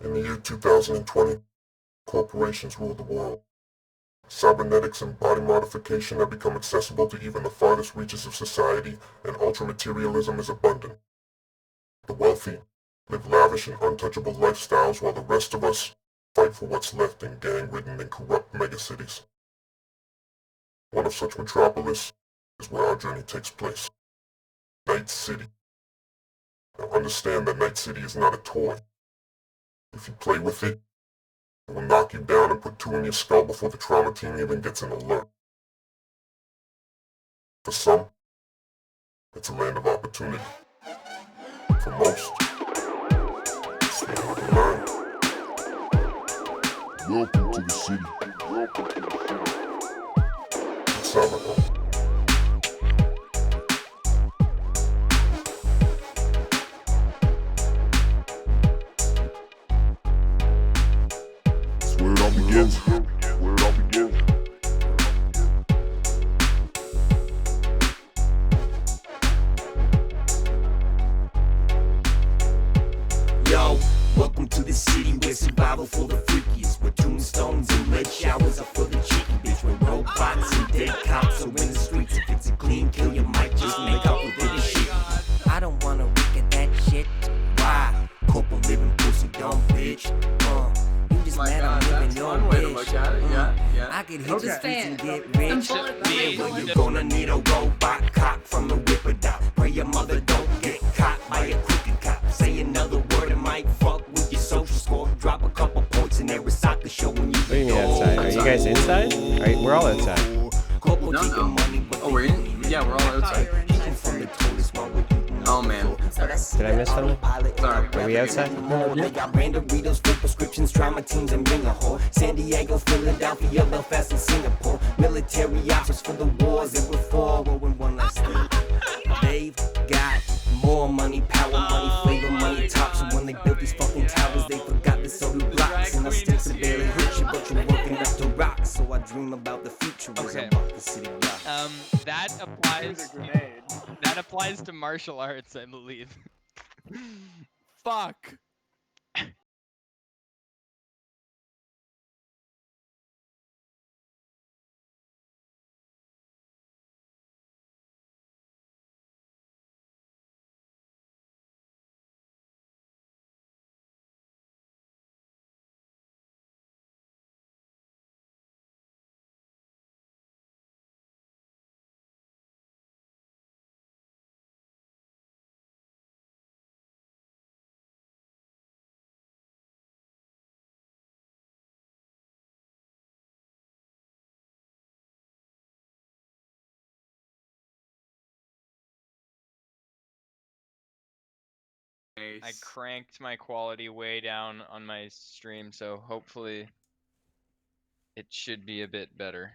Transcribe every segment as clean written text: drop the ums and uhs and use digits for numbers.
In the year 2020, corporations rule the world. Cybernetics and body modification have become accessible to even the farthest reaches of society, and ultra-materialism is abundant. The wealthy live lavish and untouchable lifestyles while the rest of us fight for what's left in gang-ridden and corrupt megacities. One of such metropolis is where our journey takes place. Night City. Now understand that Night City is not a toy. If you play with it, it will knock you down and put two in your skull before the trauma team even gets an alert. For some, it's a land of opportunity. For most, it's where you can learn. Welcome to the city. Welcome to the city. It's Cyberpunk. It's where it all begins. Where it all begins. Yo, welcome to the city where survival for the freakiest, where tombstones and lead showers are for the cheeky bitch, where robots and dead cops are in the streets. If it's a clean kill, you might just make up with it and shit. I don't wanna look at that shit. Why? Corporal living pussy dumb bitch. You just mad I'm living your wish. I could hit the streets and get rich. Yeah, well you're gonna need a robot cock from the whipper dot. Pray your mother don't get caught by a crooked cop. Say another word and might fuck with your social score. Drop a couple points in every soccer show when you. What do you mean outside? Are you guys inside? We're all outside. Oh, we're in? Yeah, we're all outside. Oh, man. Did I miss something? Sorry. Are we outside? They got random Doritos, full prescriptions, trauma teams, and ring a whore. San Diego, Philadelphia, Belfast, and Singapore. Military offers for the wars that were for. When one last thing. They've got more money, power money, flavor money, tops. And when they built these fucking towers, they forgot to sell the blocks. And I still to barely hit you, but you're working up to rock. So I dream about the future as I walk the city block. That applies to martial arts, I believe. Fuck. I cranked my quality way down on my stream, so hopefully it should be a bit better.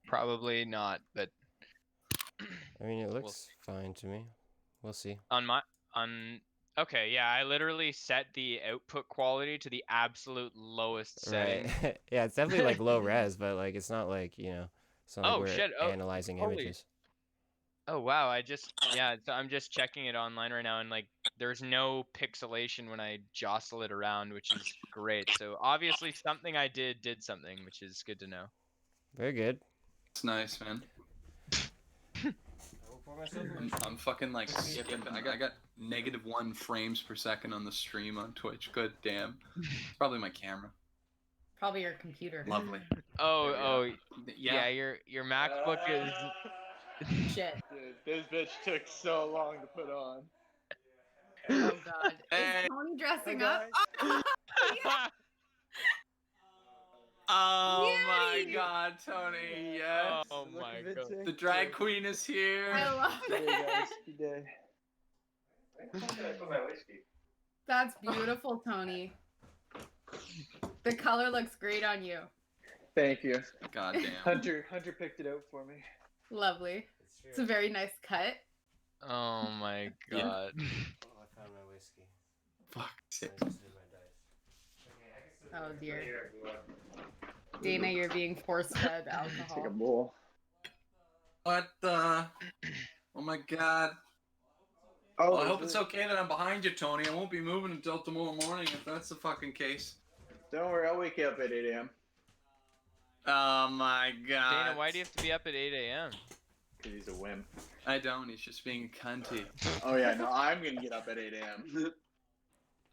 Probably not, but I mean, it looks fine to me. We'll see. Okay, yeah, I literally set the output quality to the absolute lowest setting. Right. Yeah, it's definitely like low res, but like it's not like, it's not like Oh we're shit! analyzing images. Oh wow! So I'm just checking it online right now, and like there's no pixelation when I jostle it around, which is great. So obviously something I did something, which is good to know. Very good. It's nice, man. I'm fucking like skipping. I got -1 frames per second on the stream on Twitch. Good damn. It's probably my camera. Probably your computer. Lovely. Oh yeah. Your MacBook is. Shit. Dude, this bitch took so long to put on. Oh god. Hey. Is Tony dressing up? Oh my Yay! god, Tony, yes. Oh my god. The drag queen is here. I love it. That's beautiful, Tony. The color looks great on you. Thank you. God damn. Hunter picked it out for me. Lovely. It's a very nice cut. Oh my god. Oh, I found my whiskey. Fuck. Oh dear. Dana, you're being force-fed alcohol. Take a bowl. What the? Oh my god. Oh, Well, I is hope it's it? okay that I'm behind you, Tony. I won't be moving until tomorrow morning if that's the fucking case. Don't worry, I'll wake you up at 8 a.m. Oh my god. Dana, why do you have to be up at 8 a.m.? Because he's a wimp. I don't. He's just being cunty. Oh yeah, no, I'm gonna get up at 8 a.m.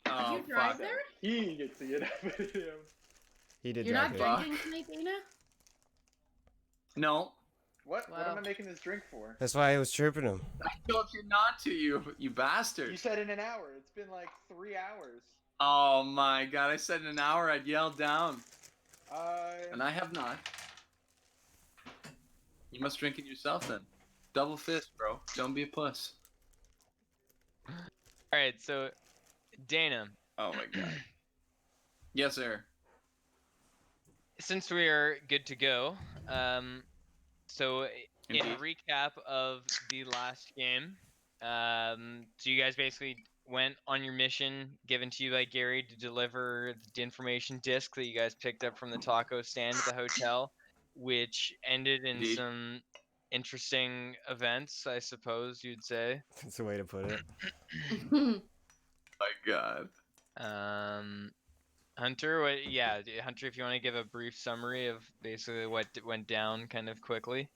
Oh, you drive fuck. there? He gets to get up at 8 a.m. He did You're drive not here. Fuck. drinking tonight, Dana? No. What? What am Wow. I making this drink for? That's why I was chirping him. I told you not to, you bastard. You said in an hour. It's been like 3 hours. Oh my god, I said in an hour I'd yell down. And I I have not. You must drink it yourself then. Double fist, bro. Don't be a puss. Alright, so Dana, Oh my god. Yes, sir. since we are good to go, so in Indeed. recap of the last game, so you guys basically went on your mission given to you by Gary to deliver the information disc that you guys picked up from the taco stand at the hotel, which ended in Indeed. some interesting events, I suppose you'd say. That's the way to put it. My god. Hunter, Hunter, if you want to give a brief summary of basically what went down kind of quickly.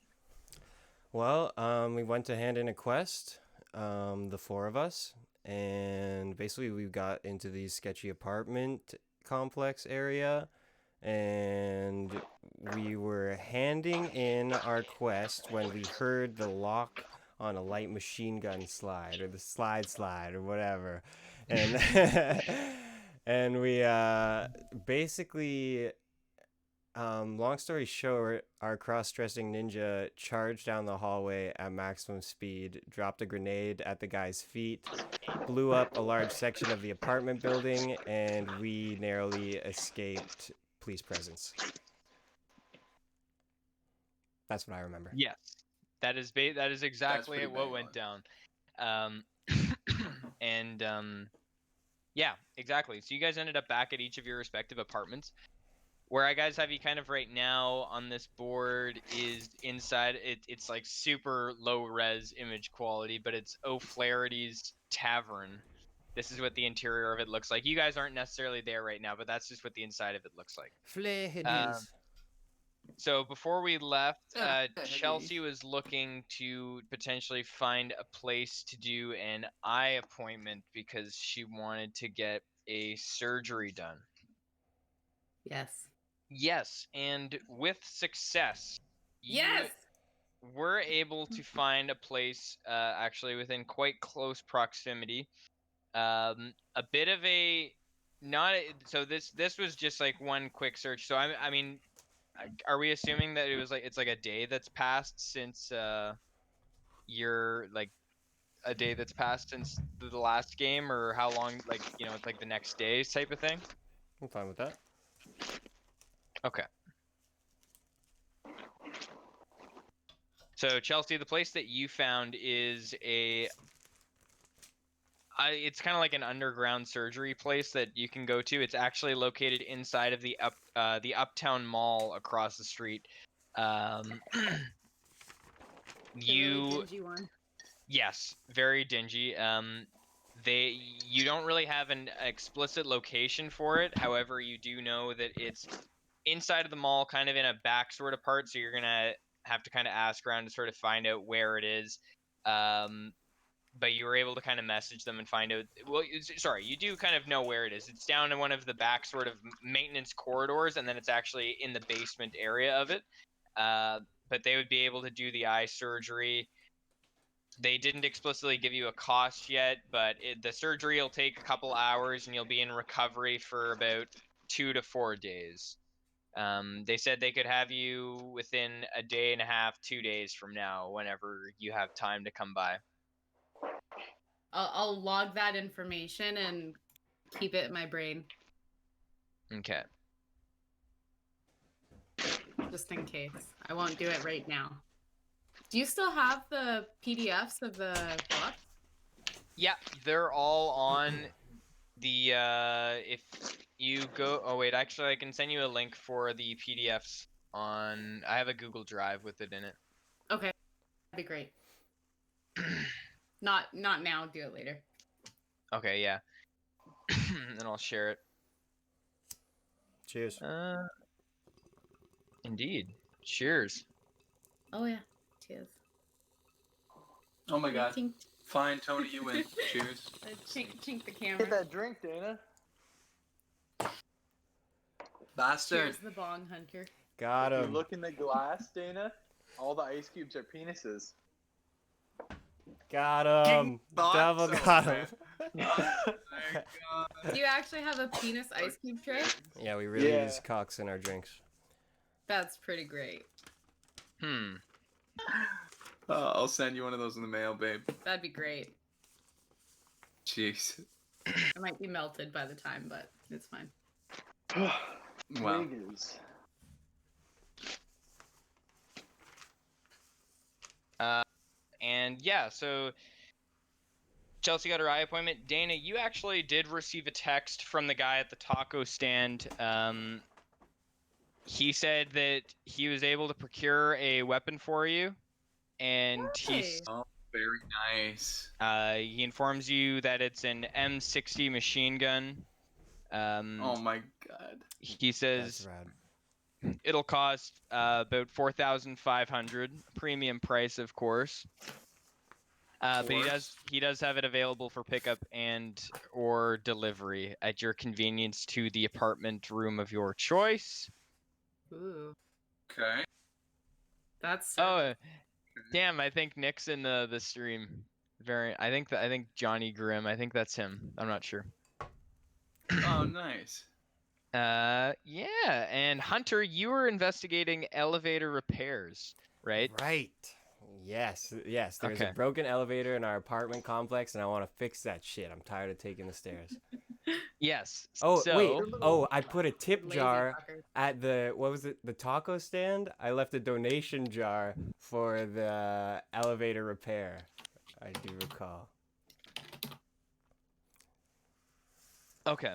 Well, we went to hand in a quest, the four of us, and basically we got into the sketchy apartment complex area, and we were handing in our quest when we heard the lock on a light machine gun slide, or the slide, or whatever, and and we basically. Long story short, our cross-dressing ninja charged down the hallway at maximum speed, dropped a grenade at the guy's feet, blew up a large section of the apartment building, and we narrowly escaped police presence. That's what I remember. Yes, that is exactly pretty what bang went on. down. Yeah, exactly. So you guys ended up back at each of your respective apartments. Where I guys have you kind of right now on this board is inside. It's like super low res image quality, but it's O'Flaherty's Tavern. This is what the interior of it looks like. You guys aren't necessarily there right now, but that's just what the inside of it looks like. Flaherty's. So before we left, Yeah, Chelsea was looking to potentially find a place to do an eye appointment because she wanted to get a surgery done. Yes. Yes, and with success, you Yes! were able to find a place actually within quite close proximity. A bit of a not a, so this was just like one quick search. So I mean, are we assuming that it's like a day that's passed since you're like a day that's passed since the last game, or how long, like, you know, it's like the next day type of thing? I'm fine with that. Okay. So Chelsea, the place that you found is it's kind of like an underground surgery place that you can go to. It's actually located inside of the Uptown Mall across the street. Really dingy one. Yes, very dingy. You don't really have an explicit location for it. However, you do know that it's inside of the mall, kind of in a back sort of part. So you're gonna have to kind of ask around to sort of find out where it is. But you were able to kind of message them and find out. Well, sorry, you do kind of know where it is. It's down in one of the back sort of maintenance corridors, and then it's actually in the basement area of it. But they would be able to do the eye surgery. They didn't explicitly give you a cost yet, but the surgery will take a couple hours, and you'll be in recovery for about 2 to 4 days. They said they could have you within a day and a half, 2 days from now, whenever you have time to come by. I'll log that information and keep it in my brain. Okay. Just in case. I won't do it right now. Do you still have the PDFs of the book? Yeah, they're all on the if you go, oh wait, actually I can send you a link for the PDFs on, I have a Google Drive with it in it. Okay. That'd be great. Not now. Do it later. Okay, yeah. Then I'll share it. Cheers. Indeed. Cheers. Oh yeah. Cheers. Oh my god. Chink, Fine, Tony, you win. Cheers. chink the camera. Get that drink, Dana. Bastard. Cheers, the bong hunter. Got If you him. look in the glass, Dana, all the ice cubes are penises. Got him. thought Double so, got man. him. Oh my god. Do you actually have a penis ice cube tray? Yeah, we really Yeah. use cocks in our drinks. That's pretty great. I'll send you one of those in the mail, babe. That'd be great. Jeez. It might be melted by the time, but it's fine. Wow. Niggas. And yeah, so Chelsea got her eye appointment. Dana, you actually did receive a text from the guy at the taco stand. He said that he was able to procure a weapon for you, and Hey. Oh, very nice. he informs you that it's an M60 machine gun. Oh my god. He That's says rad. it'll cost about 4,500, premium price, of course. But he does have it available for pickup and or delivery at your convenience to the apartment room of your choice. Ooh, Okay. that's Oh, damn! I think Nick's in the stream. I think Johnny Grimm. I think that's him. I'm not sure. Oh, nice. Yeah. And Hunter, you were investigating elevator repairs, right? Right. Yes. Yes. There's Okay. a broken elevator in our apartment complex, and I want to fix that shit. I'm tired of taking the stairs. Yes. Oh so, wait. Oh, I put a tip lazy jar fucker. at the the taco stand. I left a donation jar for the elevator repair. I do recall. Okay.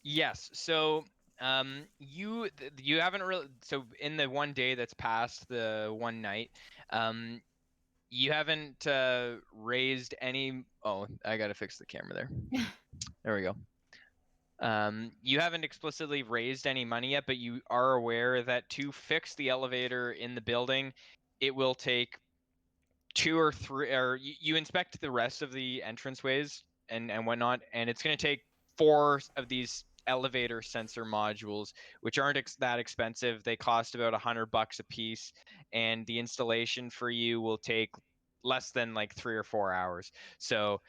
Yes. So, you haven't really. So in the one day that's passed, the one night, you haven't raised any. Oh, I gotta fix the camera there. There we go. You haven't explicitly raised any money yet, but you are aware that to fix the elevator in the building, it will take 2 or 3, or you inspect the rest of the entranceways and whatnot, and it's going to take 4 of these elevator sensor modules, which aren't that expensive. They cost about $100 a piece, and the installation for you will take less than like 3 or 4 hours. So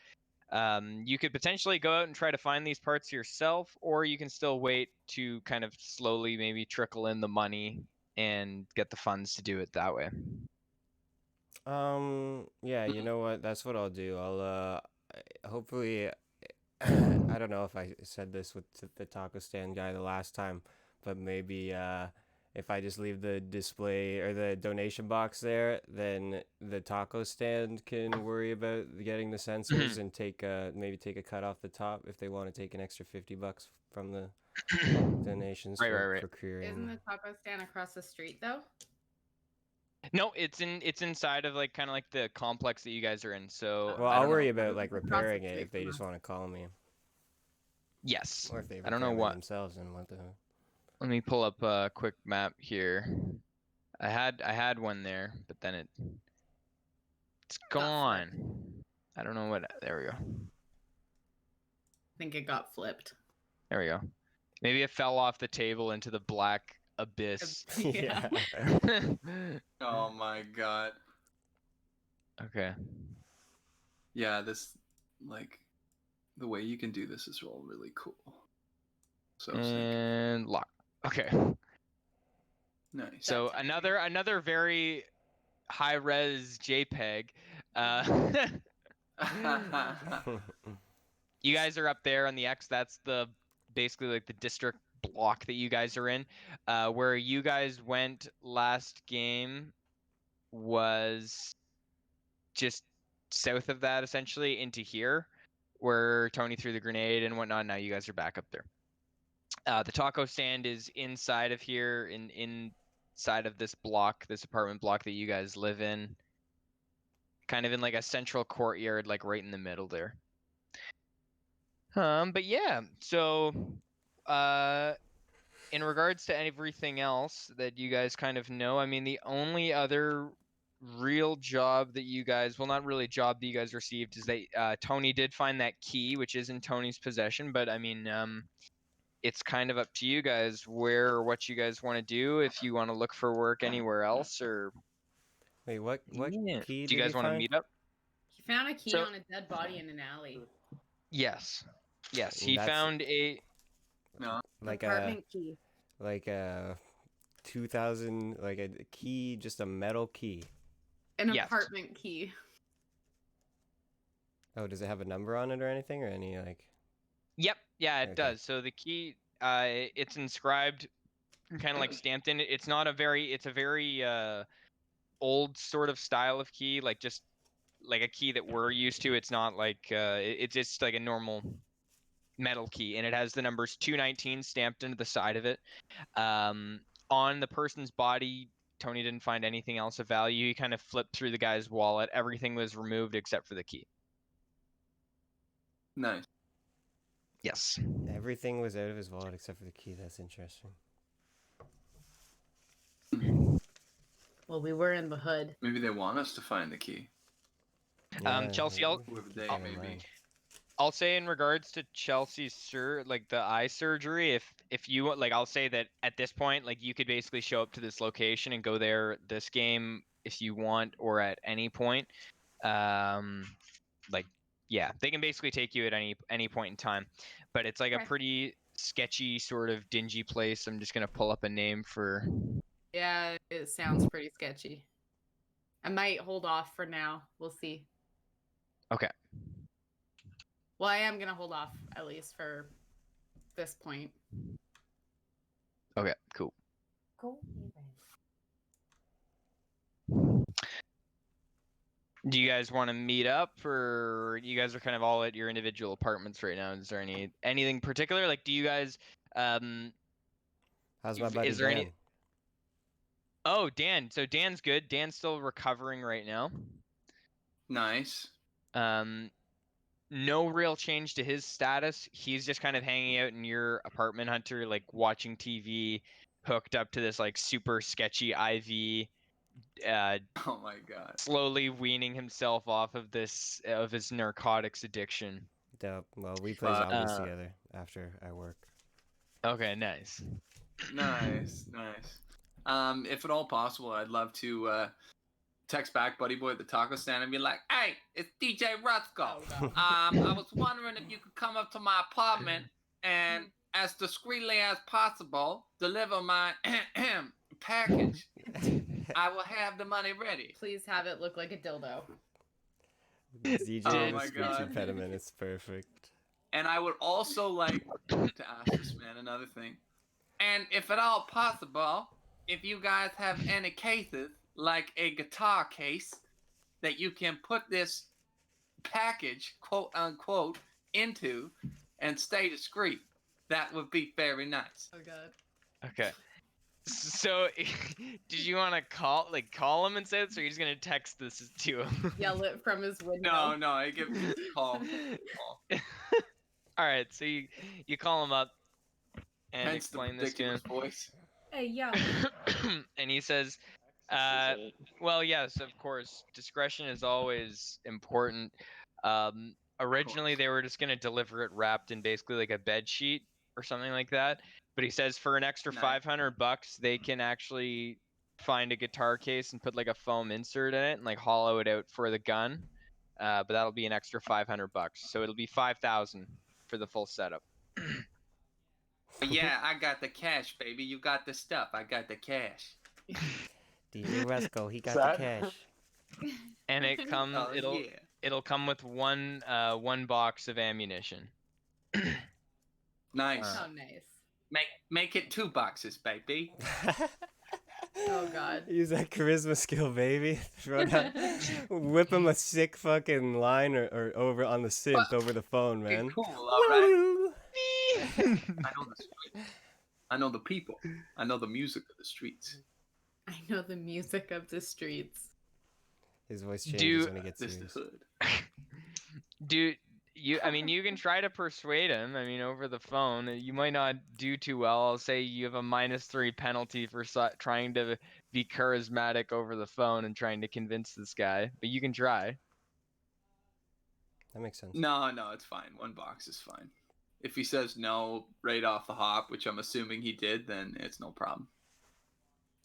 you could potentially go out and try to find these parts yourself, or you can still wait to kind of slowly maybe trickle in the money and get the funds to do it that way. Yeah, you know what? That's what I'll do. Hopefully, I don't know if I said this with the taco stand guy the last time, but maybe if I just leave the display or the donation box there, then the taco stand can worry about getting the sensors and maybe take a cut off the top if they want to take an extra $50 from the donations for Right. procuring. Isn't the taco stand across the street though? No, it's inside of like kind of like the complex that you guys are in. So Well, I I'll don't worry know. about like Across the repairing it street if they from just us. want to call me, Yes. or if they I don't know repair it what. themselves. And what the hell? Let me pull up a quick map here. I had one there, but then it's Got gone. flipped. I don't know what. There we go. I think it got flipped. There we go. Maybe it fell off the table into the black abyss. Yeah. Oh my god. Okay. Yeah, this, like, the way you can do this is all really cool. So sick. And lock. Okay. Nice. So That's another very high res JPEG. You guys are up there on the X. That's the basically like the district block that you guys are in. Where you guys went last game was just south of that, essentially into here, where Tony threw the grenade and whatnot. Now you guys are back up there. The taco stand is inside of here, inside of this block, this apartment block that you guys live in. kind of in like a central courtyard, like right in the middle there. But yeah, so in regards to everything else that you guys kind of know, I mean, the only other real job that you guys, well, not really job that you guys received, is that Tony did find that key, which is in Tony's possession. But I mean, it's kind of up to you guys where or what you guys want to do. If you want to look for work anywhere else, or Wait, what Yeah. key Do you did he guys want to find? meet up? He found a key So- on a dead body in an alley. Yes. Yes, And he that's- found a. No. Like Apartment key. a 2000, like a key, just a metal key. An Yes. apartment key. Oh, does it have a number on it or anything, or any like? Yep. Yeah, it Okay. does. So the key, it's inscribed, kind of like stamped in it. It's not a very. It's a very old sort of style of key, like just like a key that we're used to. It's not like it's just like a normal metal key, and it has the numbers 219 stamped into the side of it. On the person's body, Tony didn't find anything else of value. He kind of flipped through the guy's wallet. Everything was removed except for the key. Nice. Yes. Everything was out of his wallet except for the key. That's interesting. Well, we were in the hood. Maybe they want us to find the key. Chelsea, I'll- Whoever they keep that may in be. mind. I'll say in regards to Chelsea's like the eye surgery, if you like, I'll say that at this point, like you could basically show up to this location and go there this game if you want, or at any point. Like yeah, they can basically take you at any point in time, but it's like a Okay. pretty sketchy sort of dingy place. I'm just gonna pull up a name for. Yeah, it sounds pretty sketchy. I might hold off for now. We'll see. Okay. Well, I am gonna hold off at least for this point. Okay. Cool. Cool. Do you guys want to meet up, or you guys are kind of all at your individual apartments right now? Is there anything particular? Like, do you guys How's my buddy is there Dan? any? Oh, Dan. So Dan's good. Dan's still recovering right now. Nice. No real change to his status. He's just kind of hanging out in your apartment, Hunter, like watching TV, hooked up to this like super sketchy IV. Oh my god. Slowly weaning himself off of his narcotics addiction. Dope. Well, we play Fuck. zombies together after I work. Okay, nice. Nice, nice. If at all possible, I'd love to text back Buddy Boy at the taco stand and be like, "Hey, it's DJ Rusko. Oh, God. I was wondering if you could come up to my apartment and, as discreetly as possible, deliver my package. I will have the money ready." Please have it look like a dildo. DJ Oh with my speech God. impediment is perfect. And I would also like to ask this man another thing. And if at all possible, if you guys have any cases, like a guitar case, that you can put this package, quote unquote, into and stay discreet, that would be very nice. Oh god. Okay. So, did you want to call him and say this, or are you just gonna text this to him? Yell it from his window. No, no, I give him a call. All right, so you call him up and Hence the explain this to him, ridiculous voice. Hey, yeah. and he says, "Well, yes, of course, discretion is always important. Originally, they were just gonna deliver it wrapped in basically like a bed sheet or something like that, but he says for an extra Nice. $500, they can actually find a guitar case and put like a foam insert in it and like hollow it out for the gun. But that'll be an extra $500, so it'll be 5,000 for the full setup." Yeah, I got the cash, baby. You got the stuff. I got the cash. DJ Resco, he got Sad. the cash. And it comes, Oh, yeah. it'll come with one box of ammunition. Nice. Oh, nice. Make it 2 boxes, baby. Oh god. Use that charisma skill, baby. Throw that, whip him a sick fucking line or over on the synth over the phone, Okay, man. cool, alright. I know the streets. I know the people. I know the music of the streets. I know the music of the streets. His voice changes when he gets This is serious. hood. Dude, I mean, you can try to persuade him. I mean, over the phone, you might not do too well. I'll say you have a -3 penalty for trying to be charismatic over the phone and trying to convince this guy, but you can try. That makes sense. No, it's fine. 1 box is fine. If he says no right off the hop, which I'm assuming he did, then it's no problem.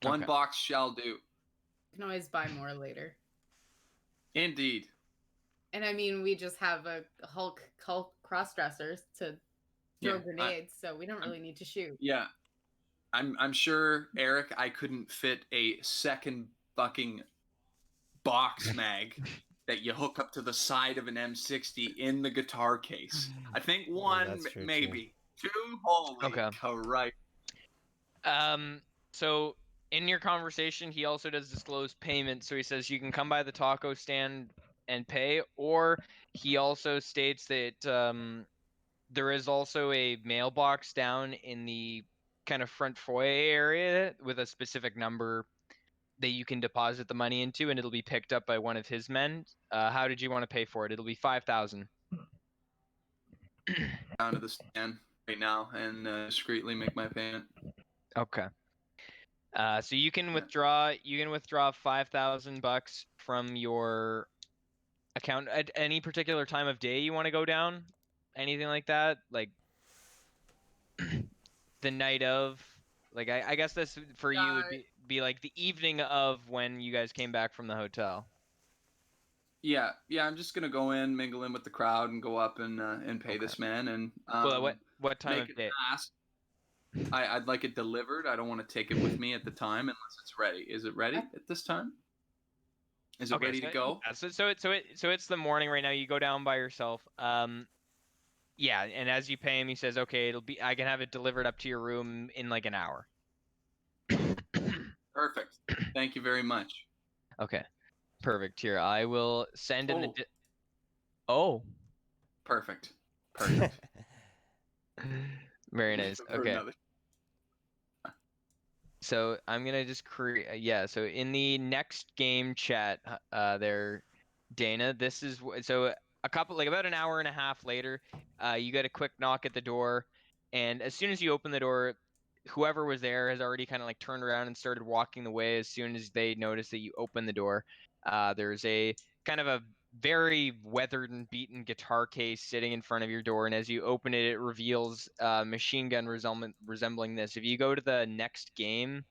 1 Okay. box shall do. You can always buy more later. Indeed. And I mean, we just have a Hulk cross-dressers to throw Yeah, grenades, so we don't really need to shoot. Yeah. I'm sure, Eric, I couldn't fit a second fucking box mag that you hook up to the side of an M60 in the guitar case. I think 1, that's true, maybe. 2, holy Okay. Christ. So in your conversation, he also does disclose payment. So he says you can come by the taco stand and pay, or he also states that there is also a mailbox down in the kind of front foyer area with a specific number that you can deposit the money into, and it'll be picked up by one of his men. How did you want to pay for it? It'll be 5,000. Down to the stand right now and discreetly make my payment. Okay. So you can withdraw 5,000 bucks from your account at any particular time of day you want to go down, anything like that, like the night of, like I guess this for you would be like the evening of when you guys came back from the hotel. Yeah, I'm just gonna go in, mingle in with the crowd, and go up and pay Okay. this man and Well, what time make of day? an ask. I'd like it delivered. I don't want to take it with me at the time unless it's ready. Is it ready at this time? Is it Okay, ready to go? yeah, so it's the morning right now. You go down by yourself. Yeah, and as you pay him, he says, "Okay, I can have it delivered up to your room in like an hour." Perfect. Thank you very much. Okay, perfect. Here, I will send in Oh. the. Oh. Perfect. Very nice. For Okay. another- So I'm gonna just create. Yeah. So in the next game chat, there, Dana. This is so about an hour and a half later, you get a quick knock at the door, and as soon as you open the door, whoever was there has already kind of like turned around and started walking the way. As soon as they notice that you open the door, there's a kind of a very weathered and beaten guitar case sitting in front of your door, and as you open it, it reveals a machine gun resembling this. If you go to the next game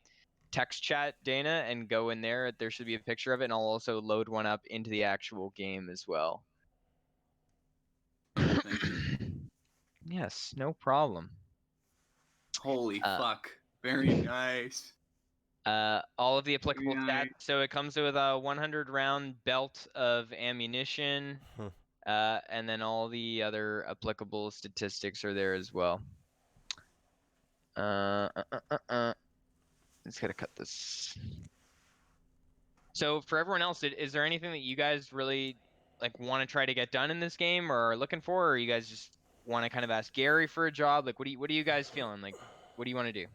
text chat, Dana, and go in there should be a picture of it, and I'll also load one up into the actual game as well. Thank you. Yes, no problem. Holy fuck. Very nice. All of the applicable Nice. stats. So it comes with a 100-round belt of ammunition, and then all the other applicable statistics are there as well. Just gotta cut this. So for everyone else, is there anything that you guys really like want to try to get done in this game or are looking for, or you guys just want to kind of ask Gary for a job? Like, what are you guys feeling? Like, what do you want to do?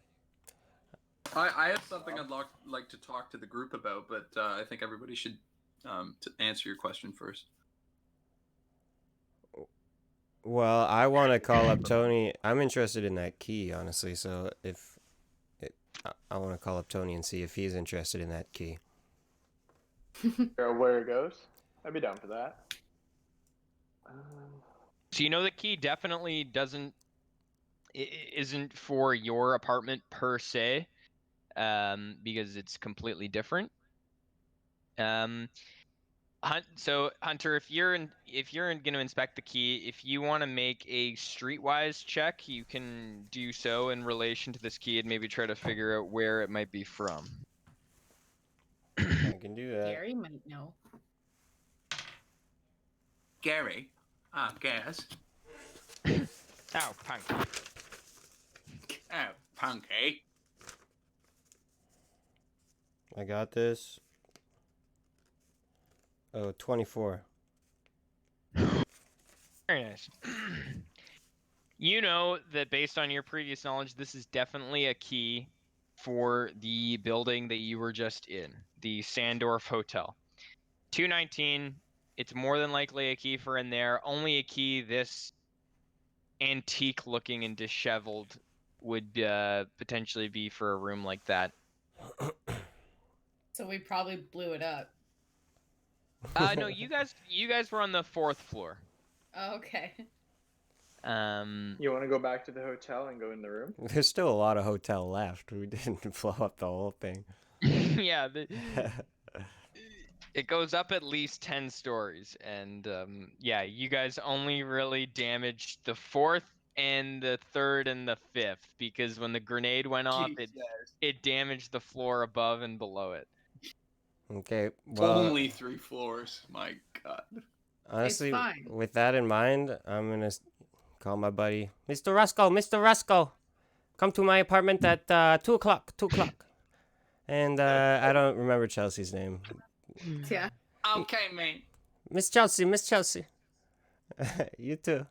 I have something I'd like to talk to the group about, but I think everybody should to answer your question first. Well, I want to call up Tony. I'm interested in that key, honestly. So I want to call up Tony and see if he's interested in that key. Where it goes? I'd be down for that. So you know the key definitely isn't for your apartment per se, because it's completely different. So Hunter, if you're going to inspect the key, if you want to make a streetwise check, you can do so in relation to this key and maybe try to figure out where it might be from. I can do that. Gary might know. Gary, guess. Oh, punk. Oh, punk, eh? I got this. Oh, 24. Very nice. You know that based on your previous knowledge, this is definitely a key for the building that you were just in, the Sandorf Hotel. 219. It's more than likely a key in there. Only a key this antique looking and disheveled would potentially be for a room like that. So we probably blew it up. No, you guys were on the 4th floor. Oh, okay. You want to go back to the hotel and go in the room? There's still a lot of hotel left. We didn't blow up the whole thing. Yeah, it goes up at least 10 stories, and yeah, you guys only really damaged the 4th and the 3rd and the 5th, because when the grenade went off, it damaged the floor above and below it. Okay, well, Only 3 floors. My God. honestly, fine. with that in mind, I'm gonna call my buddy, Mr. Roscoe. Mr. Roscoe, come to my apartment at 2 o'clock. 2 o'clock. And I don't remember Chelsea's name. Yeah. Okay, man. Miss Chelsea, Miss Chelsea. You too.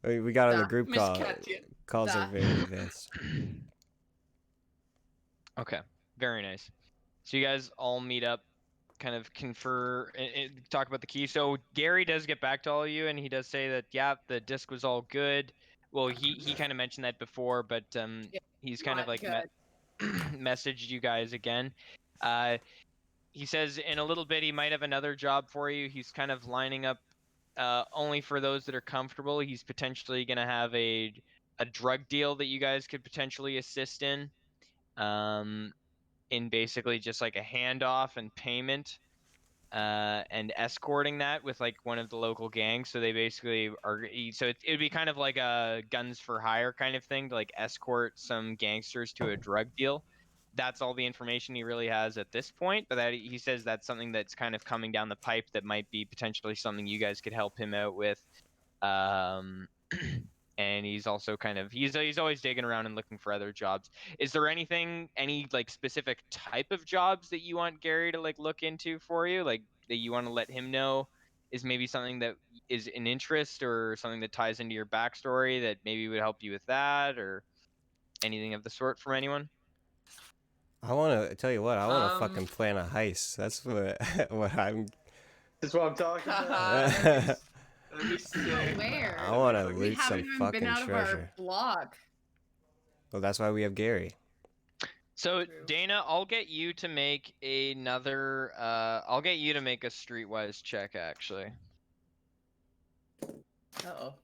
We got on the Duh. group Miss call. Katya. Calls are Duh. very advanced. Okay, very nice. So you guys all meet up, kind of confer, and talk about the key. So Gary does get back to all of you, and he does say that, yeah, the disc was all good. Well, he kind of mentioned that before, but he's kind of Not like good. messaged you guys again. He says in a little bit he might have another job for you. He's kind of lining up only for those that are comfortable. He's potentially going to have a drug deal that you guys could potentially assist in basically just like a handoff and payment, and escorting that with like one of the local gangs. So they basically are. So it would be kind of like a guns for hire kind of thing to like escort some gangsters to a drug deal. That's all the information he really has at this point. But that he says that's something that's kind of coming down the pipe that might be potentially something you guys could help him out with. And he's also kind of he's always digging around and looking for other jobs. Is there any like specific type of jobs that you want Gary to like look into for you, like that you want to let him know is maybe something that is an interest or something that ties into your backstory that maybe would help you with that, or anything of the sort from anyone? I want to tell you what. I want to Um, fucking plan a heist. That's what what I'm. That's what I'm talking about. that'd be sick. Where? I want to We loot haven't some even fucking been out of treasure. our block. Well, that's why we have Gary. So True. Dana, I'll get you to make another. I'll get you to make a streetwise check actually. Uh-oh.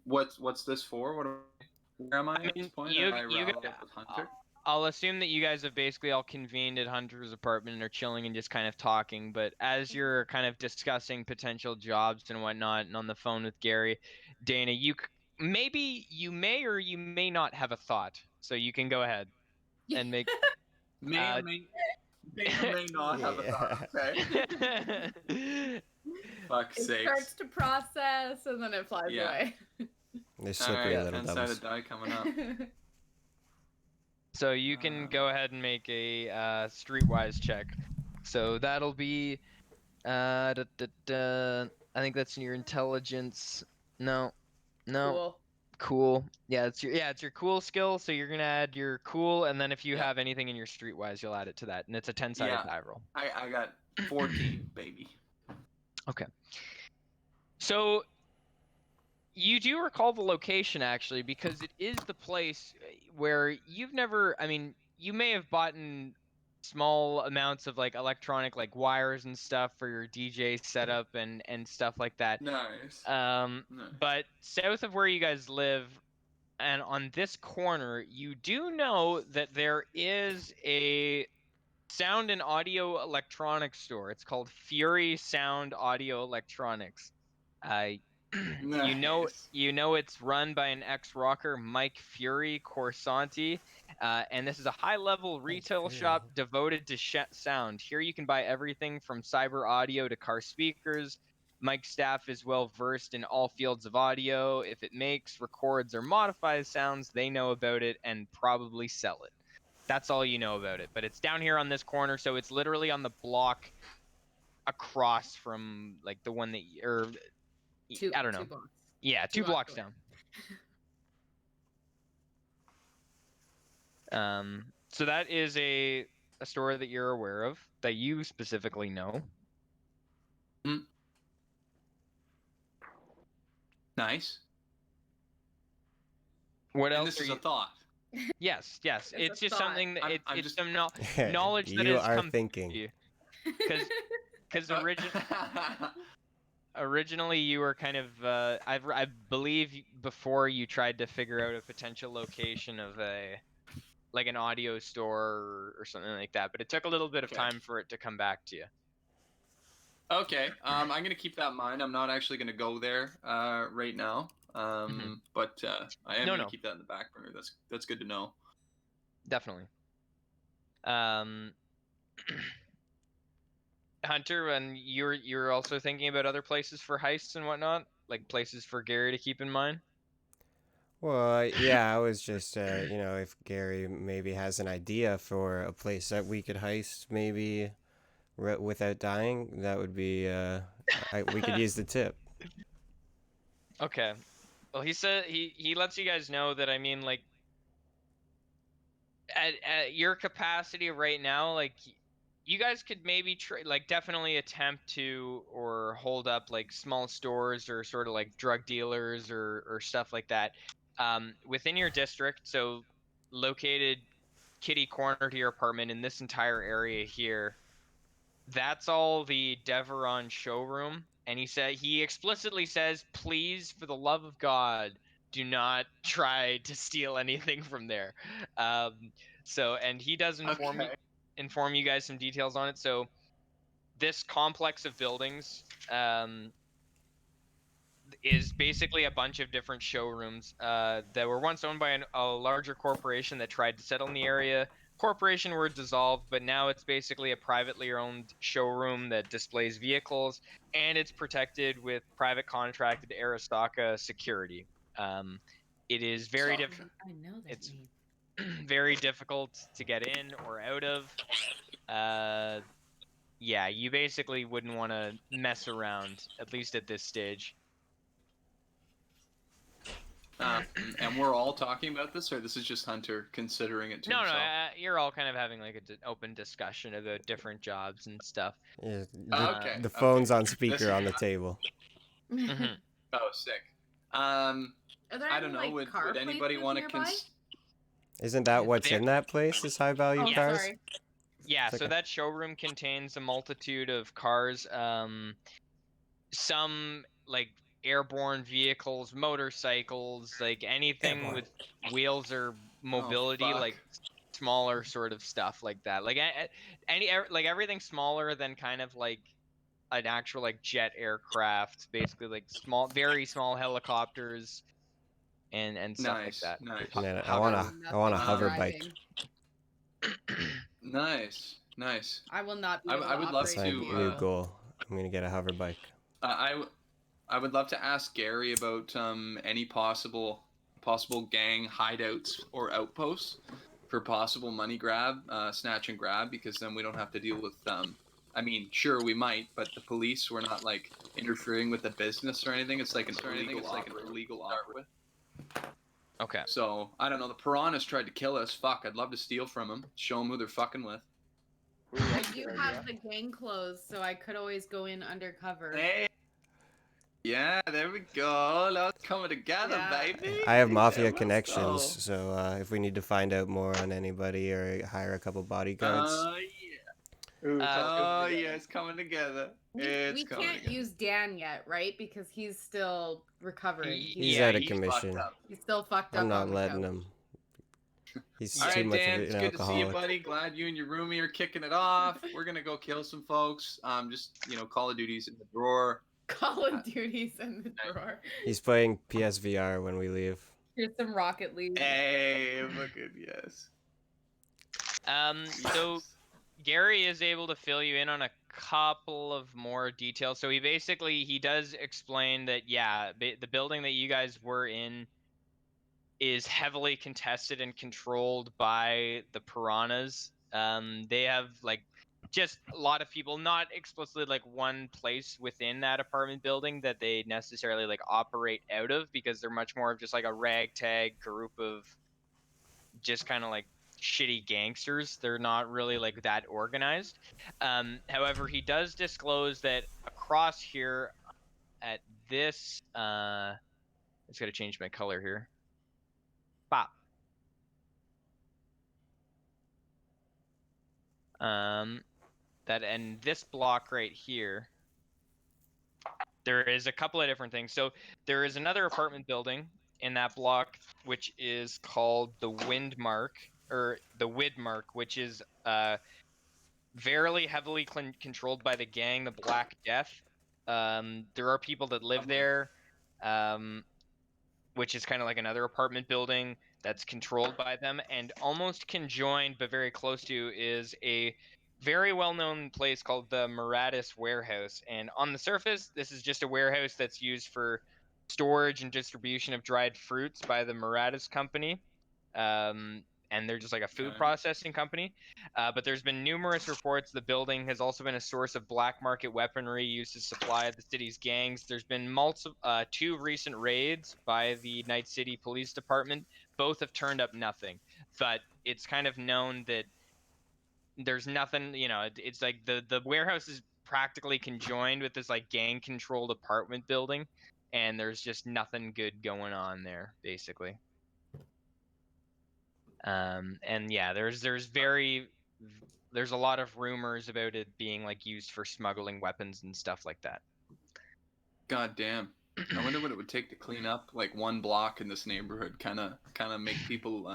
What's this for? Where am I at this point? you Am I you riled got- up with Hunter? I'll assume that you guys have basically all convened at Hunter's apartment and are chilling and just kind of talking. But as you're kind of discussing potential jobs and whatnot, and on the phone with Gary, Dana, maybe you may or you may not have a thought. So you can go ahead and make. May or may not have a thought. Okay. Fuck's It sakes. starts to process and then it flies Yeah. away. They're slippery Alright, little 10-sided devils. die coming up. So you can go ahead and make a streetwise check. So that'll be, I think that's in your intelligence. No. Cool. Yeah, it's your cool skill. So you're gonna add your cool, and then if you Yeah. have anything in your streetwise, you'll add it to that, and it's a 10-sided Yeah. die roll. I got 14, baby. Okay. So you do recall the location actually, because it is the place where you've never. I mean, you may have bought in small amounts of like electronic like wires and stuff for your DJ setup and stuff like that. Nice. Nice. Nice. But south of where you guys live, and on this corner, you do know that there is a sound and audio electronics store. It's called Fury Sound Audio Electronics. Nice. You know it's run by an ex-rocker, Mike Fury Corsanti, and this is a high-level retail shop devoted to sound. Here you can buy everything from cyber audio to car speakers. Mike's staff is well versed in all fields of audio. If it makes, records, or modifies sounds, they know about it and probably sell it. That's all you know about it. But it's down here on this corner, so it's literally on the block across from like the one that I don't know. 2 blocks. Yeah, 2 blocks away. down. So that is a store that you're aware of, that you specifically know. Nice. What And else this are is you? a thought. Yes, It's it's a just thought. something that I'm it's just- some knowledge that You has are come to thinking. you. Because Uh, originally you were kind of I believe before you tried to figure out a potential location of an audio store or something like that, but it took a little bit of Okay. time for it to come back to you. Okay, I'm gonna keep that in mind. I'm not actually gonna go there right now. But I am No, gonna no. keep that in the back burner. That's good to know. Definitely. Hunter, and you're also thinking about other places for heists and whatnot, like places for Gary to keep in mind. Well, yeah, I was just, if Gary maybe has an idea for a place that we could heist, maybe without dying, that would be, we could use the tip. Okay. Well, he said he lets you guys know that, I mean, like, at your capacity right now, like, you guys could maybe definitely attempt to or hold up like small stores or sort of like drug dealers or stuff like that within your district. So located kitty corner to your apartment in this entire area here. That's all the Deveron showroom. And he explicitly says, please, for the love of God, do not try to steal anything from there. And he does inform you guys some details on it. So this complex of buildings is basically a bunch of different showrooms that were once owned by a larger corporation that tried to settle in the area. Corporation were dissolved, but now it's basically a privately owned showroom that displays vehicles, and it's protected with private contracted Aristaka security. It is very difficult. I know that It's name. very difficult to get in or out of. Yeah, you basically wouldn't want to mess around, at least at this stage. And we're all talking about this, or this is just Hunter considering it to No, himself? you're all kind of having like an open discussion about different jobs and stuff. Yeah, Okay. the phone's on This speaker is- on the table. Mhm. Oh, sick. Are there I any, don't know. like, Would car anybody places want to nearby? Isn't that what's There- in that place, is high value Oh, cars? sorry. Yeah, It's so okay. that showroom contains a multitude of cars. Some like airborne vehicles, motorcycles, like anything Airborne. with wheels or mobility, fuck. like smaller sort of stuff like that. Like like everything smaller than kind of like an actual like jet aircraft, basically like very small helicopters and stuff like Nice, that. nice. And then I Hover- want a Nothing hover driving. bike. Nice, nice. I will not be I- able I to would love That's operate my a to, new vehicle. goal. I'm gonna get a hover bike. I would love to ask Gary about any possible gang hideouts or outposts for possible money grab, snatch and grab, because then we don't have to deal with I mean, sure we might, but the police were not like interfering with the business or anything. It's like an illegal operate. Okay. So I don't know. The piranhas tried to kill us. Fuck, I'd love to steal from them. Show them who they're fucking with. I do have the gang clothes, so I could always go in undercover. Hey. Yeah, there we go. Let's coming together, Yeah. baby. I have mafia Let's connections, go. so if we need to find out more on anybody or hire a couple bodyguards, Yeah. Ooh, it's all Oh coming together. yeah, it's coming together. We can't use Dan yet, right? Because he's still recovering. he's Yeah, out of he's commission. fucked up. He's still fucked up. I'm not on the letting couch. him. He's All too right, much Dan, of it's an good to see you, alcoholic. buddy. Glad you and your roomie are kicking it off. We're gonna go kill some folks. Just Call of Duty's in the drawer. Call of Duty's in the drawer. He's playing PSVR when we leave. Here's some Rocket League. Hey, look at yes. So Yes. Gary is able to fill you in on a couple of more details. So he does explain that the building that you guys were in is heavily contested and controlled by the piranhas. They have like just a lot of people, not explicitly like one place within that apartment building that they necessarily like operate out of, because they're much more of just like a ragtag group of just kind of like shitty gangsters. They're not really like that organized. However, he does disclose that across here at this. I just gotta change my color here. Bop. That and this block right here. There is a couple of different things. So there is another apartment building in that block, which is called the Windmark or the Widmark, which is very heavily controlled by the gang, the Black Death. There are people that live there, which is kind of like another apartment building that's controlled by them, and almost conjoined but very close to is a very well-known place called the Muratis Warehouse. And on the surface, this is just a warehouse that's used for storage and distribution of dried fruits by the Muratis company. And they're just like a food Okay. processing company. But there's been numerous reports the building has also been a source of black market weaponry used to supply the city's gangs. There's been two recent raids by the Night City Police Department. Both have turned up nothing. But it's kind of known that there's nothing, it's like the warehouse is practically conjoined with this like gang controlled apartment building, and there's just nothing good going on there, basically. And yeah, there's a lot of rumors about it being like used for smuggling weapons and stuff like that. God damn. I wonder what it would take to clean up like one block in this neighborhood. Kind of make people,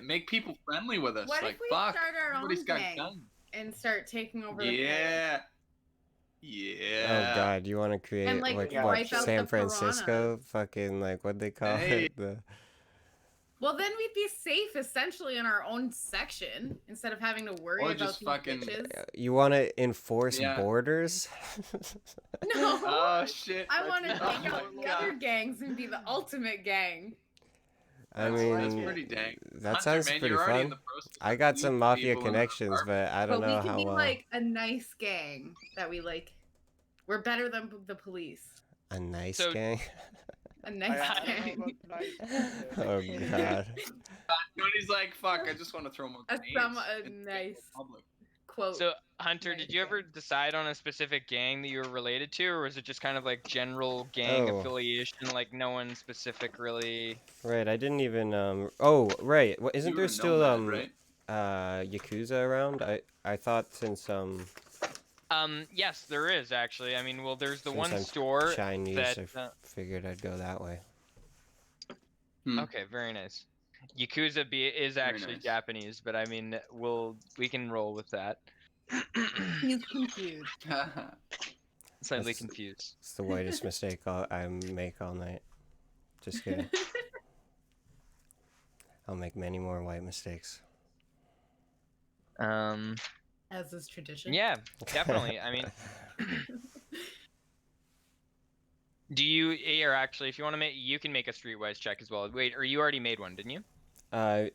make people friendly with us. What like, if we fuck, start our own everybody's got gang guns. and start taking over the Yeah. Yeah. Oh God, you want to create And, like, like wipe what out the San Francisco? piranhas. Fucking like what they call Hey. it? The Well, then we'd be safe essentially in our own section instead of having to worry Or about just these fucking- bitches. you want to enforce Yeah. borders? No, Oh shit. I want to that's take not out what the other gangs and be the ultimate gang. I That's mean, pretty dang. that Hunter, sounds man, pretty you're already in fun. the process I of got some leading mafia people in the connections, apartment. but I don't But know we could how be well. like a nice gang that we like. We're better than the police. A nice So- gang. A nice I don't know gang. about nice. Oh God. Cody's like, fuck, I just want to throw more A grenades. a in nice public. quote. So Hunter, Nice did you ever gang. decide on a specific gang that you were related to, or was it just kind of like general gang Oh. affiliation, like no one specific really? Right, I didn't even Oh, right. What isn't You there were a still nomad, right? Yakuza around? I thought since Yes, there is actually. I mean, well, there's the since one I'm store Chinese, that. figured I'd go that way. Okay, very nice. Yakuza is actually nice. Japanese, but I mean, we can roll with that. He's confused. Slightly That's- confused. It's the whitest mistake I make all night. Just kidding. I'll make many more white mistakes. As is tradition. Yeah, definitely. I mean, or actually, if you want to make, you can make a streetwise check as well. Wait, or you already made one, didn't you? I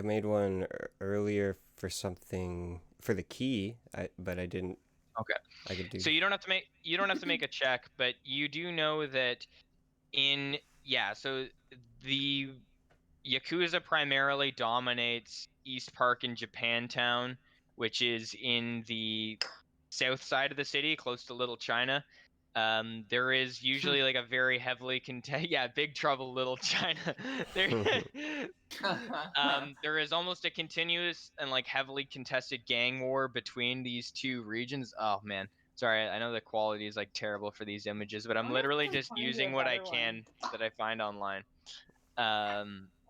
made one earlier for something for the key, but I didn't. Okay. I could do. So you don't have to make a check, but you do know that so the Yakuza primarily dominates East Park in Japantown, which is in the south side of the city, close to Little China. There is usually like a very heavily Big Trouble Little China. There is almost a continuous and like heavily contested gang war between these two regions. Oh man, sorry, I know the quality is like terrible for these images, but I'm I'll literally have to just find you using a what I better can that I find online.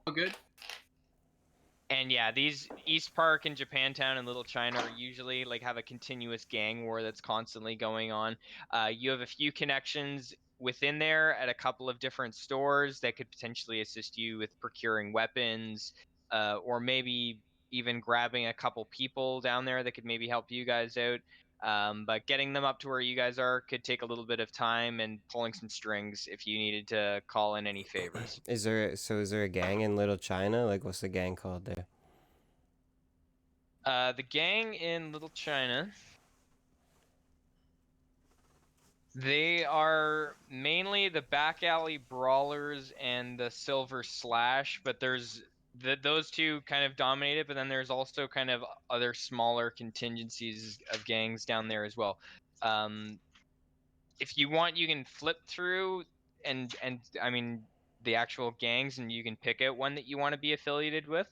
Oh, good. And yeah, these East Park and Japantown and Little China are usually like have a continuous gang war that's constantly going on. You have a few connections within there at a couple of different stores that could potentially assist you with procuring weapons, or maybe even grabbing a couple people down there that could maybe help you guys out. But getting them up to where you guys are could take a little bit of time and pulling some strings if you needed to call in any favors. Is there a gang in Little China? Like, what's the gang called there? The gang in Little China, they are mainly the back alley brawlers and the Silver Slash, but there's those two kind of dominate it, but then there's also kind of other smaller contingencies of gangs down there as well. if you want, you can flip through and I mean the actual gangs, and you can pick out one that you want to be affiliated with.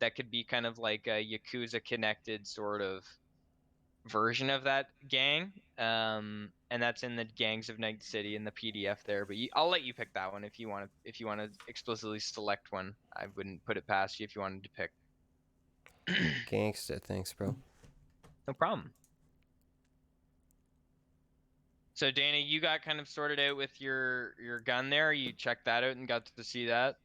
That could be kind of like a Yakuza connected sort of version of that gang. And that's in the Gangs of Night City in the PDF there. But I'll let you pick that one if you want to. If you want to explicitly select one, I wouldn't put it past you if you wanted to pick. Gangsta, thanks, bro. No problem. So Dana, you got kind of sorted out with your gun there. You checked that out and got to see that.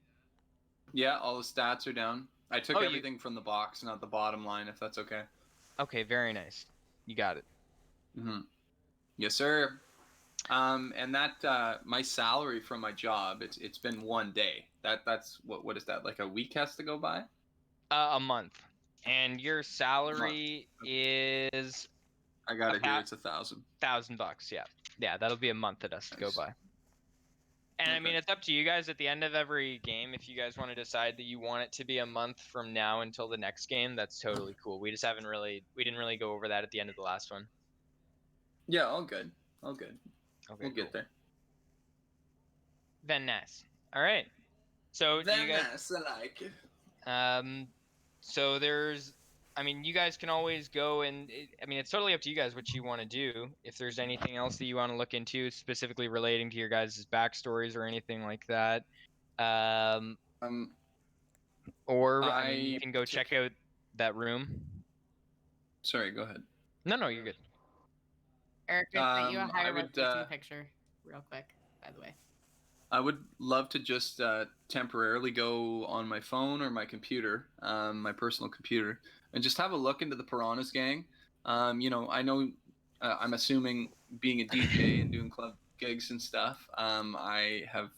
Yeah, all the stats are down. I took Oh, you- everything from the box, not the bottom line, if that's okay. Okay, very nice. You got it. Mm-hmm. Yes, sir. And that my salary from my job, it's been 1 day. That's what is that, like a week has to go by? A month. And your salary is I got it here. About- It's 1,000. $1,000. Yeah, yeah, that'll be a month that has to go Nice. by. And I mean, Okay. it's up to you guys at the end of every game. If you guys want to decide that you want it to be a month from now until the next game, that's totally cool. We just haven't really, we didn't really go over that at the end of the last one. Yeah, all good. All good. Okay, We'll cool. get there. Then nice. All right. So do you guys? Nice, I like it. So there's, I mean, you guys can always go and, I mean, it's totally up to you guys what you want to do. If there's anything else that you want to look into, specifically relating to your guys' backstories or anything like that, or I mean, you I can go check out that room. Sorry, go ahead. No, you're good. Eric, I sent you a I high would, resolution picture, real quick, by the way. I would love to just temporarily go on my phone or my computer, my personal computer, and just have a look into the Piranhas gang. You know, I know, I'm assuming being a DJ and doing club gigs and stuff, I have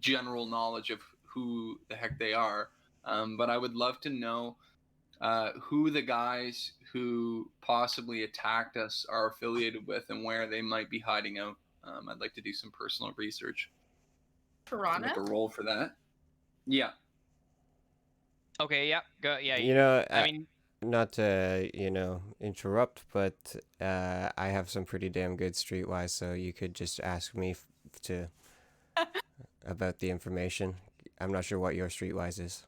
general knowledge of who the heck they are. But I would love to know who the guys who possibly attacked us are affiliated with and where they might be hiding out. I'd like to do some personal research. Piranha? Make a roll for that. Yeah. Okay, yeah, go, yeah. You know, I mean, not to, interrupt, but I have some pretty damn good streetwise, so you could just ask me to about the information. I'm not sure what your streetwise is.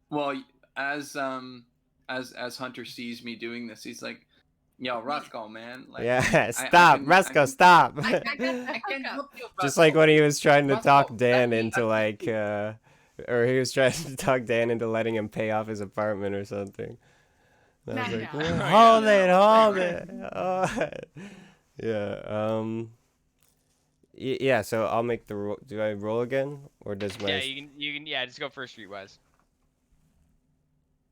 Well, as Hunter sees me doing this, he's like, "Yo, Roscoe, man." Like, Yeah, stop, Roscoe, stop. I can help you, Just Roscoe. like when he was trying to Roscoe, talk let Dan me- into or he was trying to talk Dan into letting him pay off his apartment or something. And I was No, like, no. hold it. Yeah. Yeah. So I'll make the roll. Do I roll again, or does my? yeah, you can, yeah, just go for streetwise.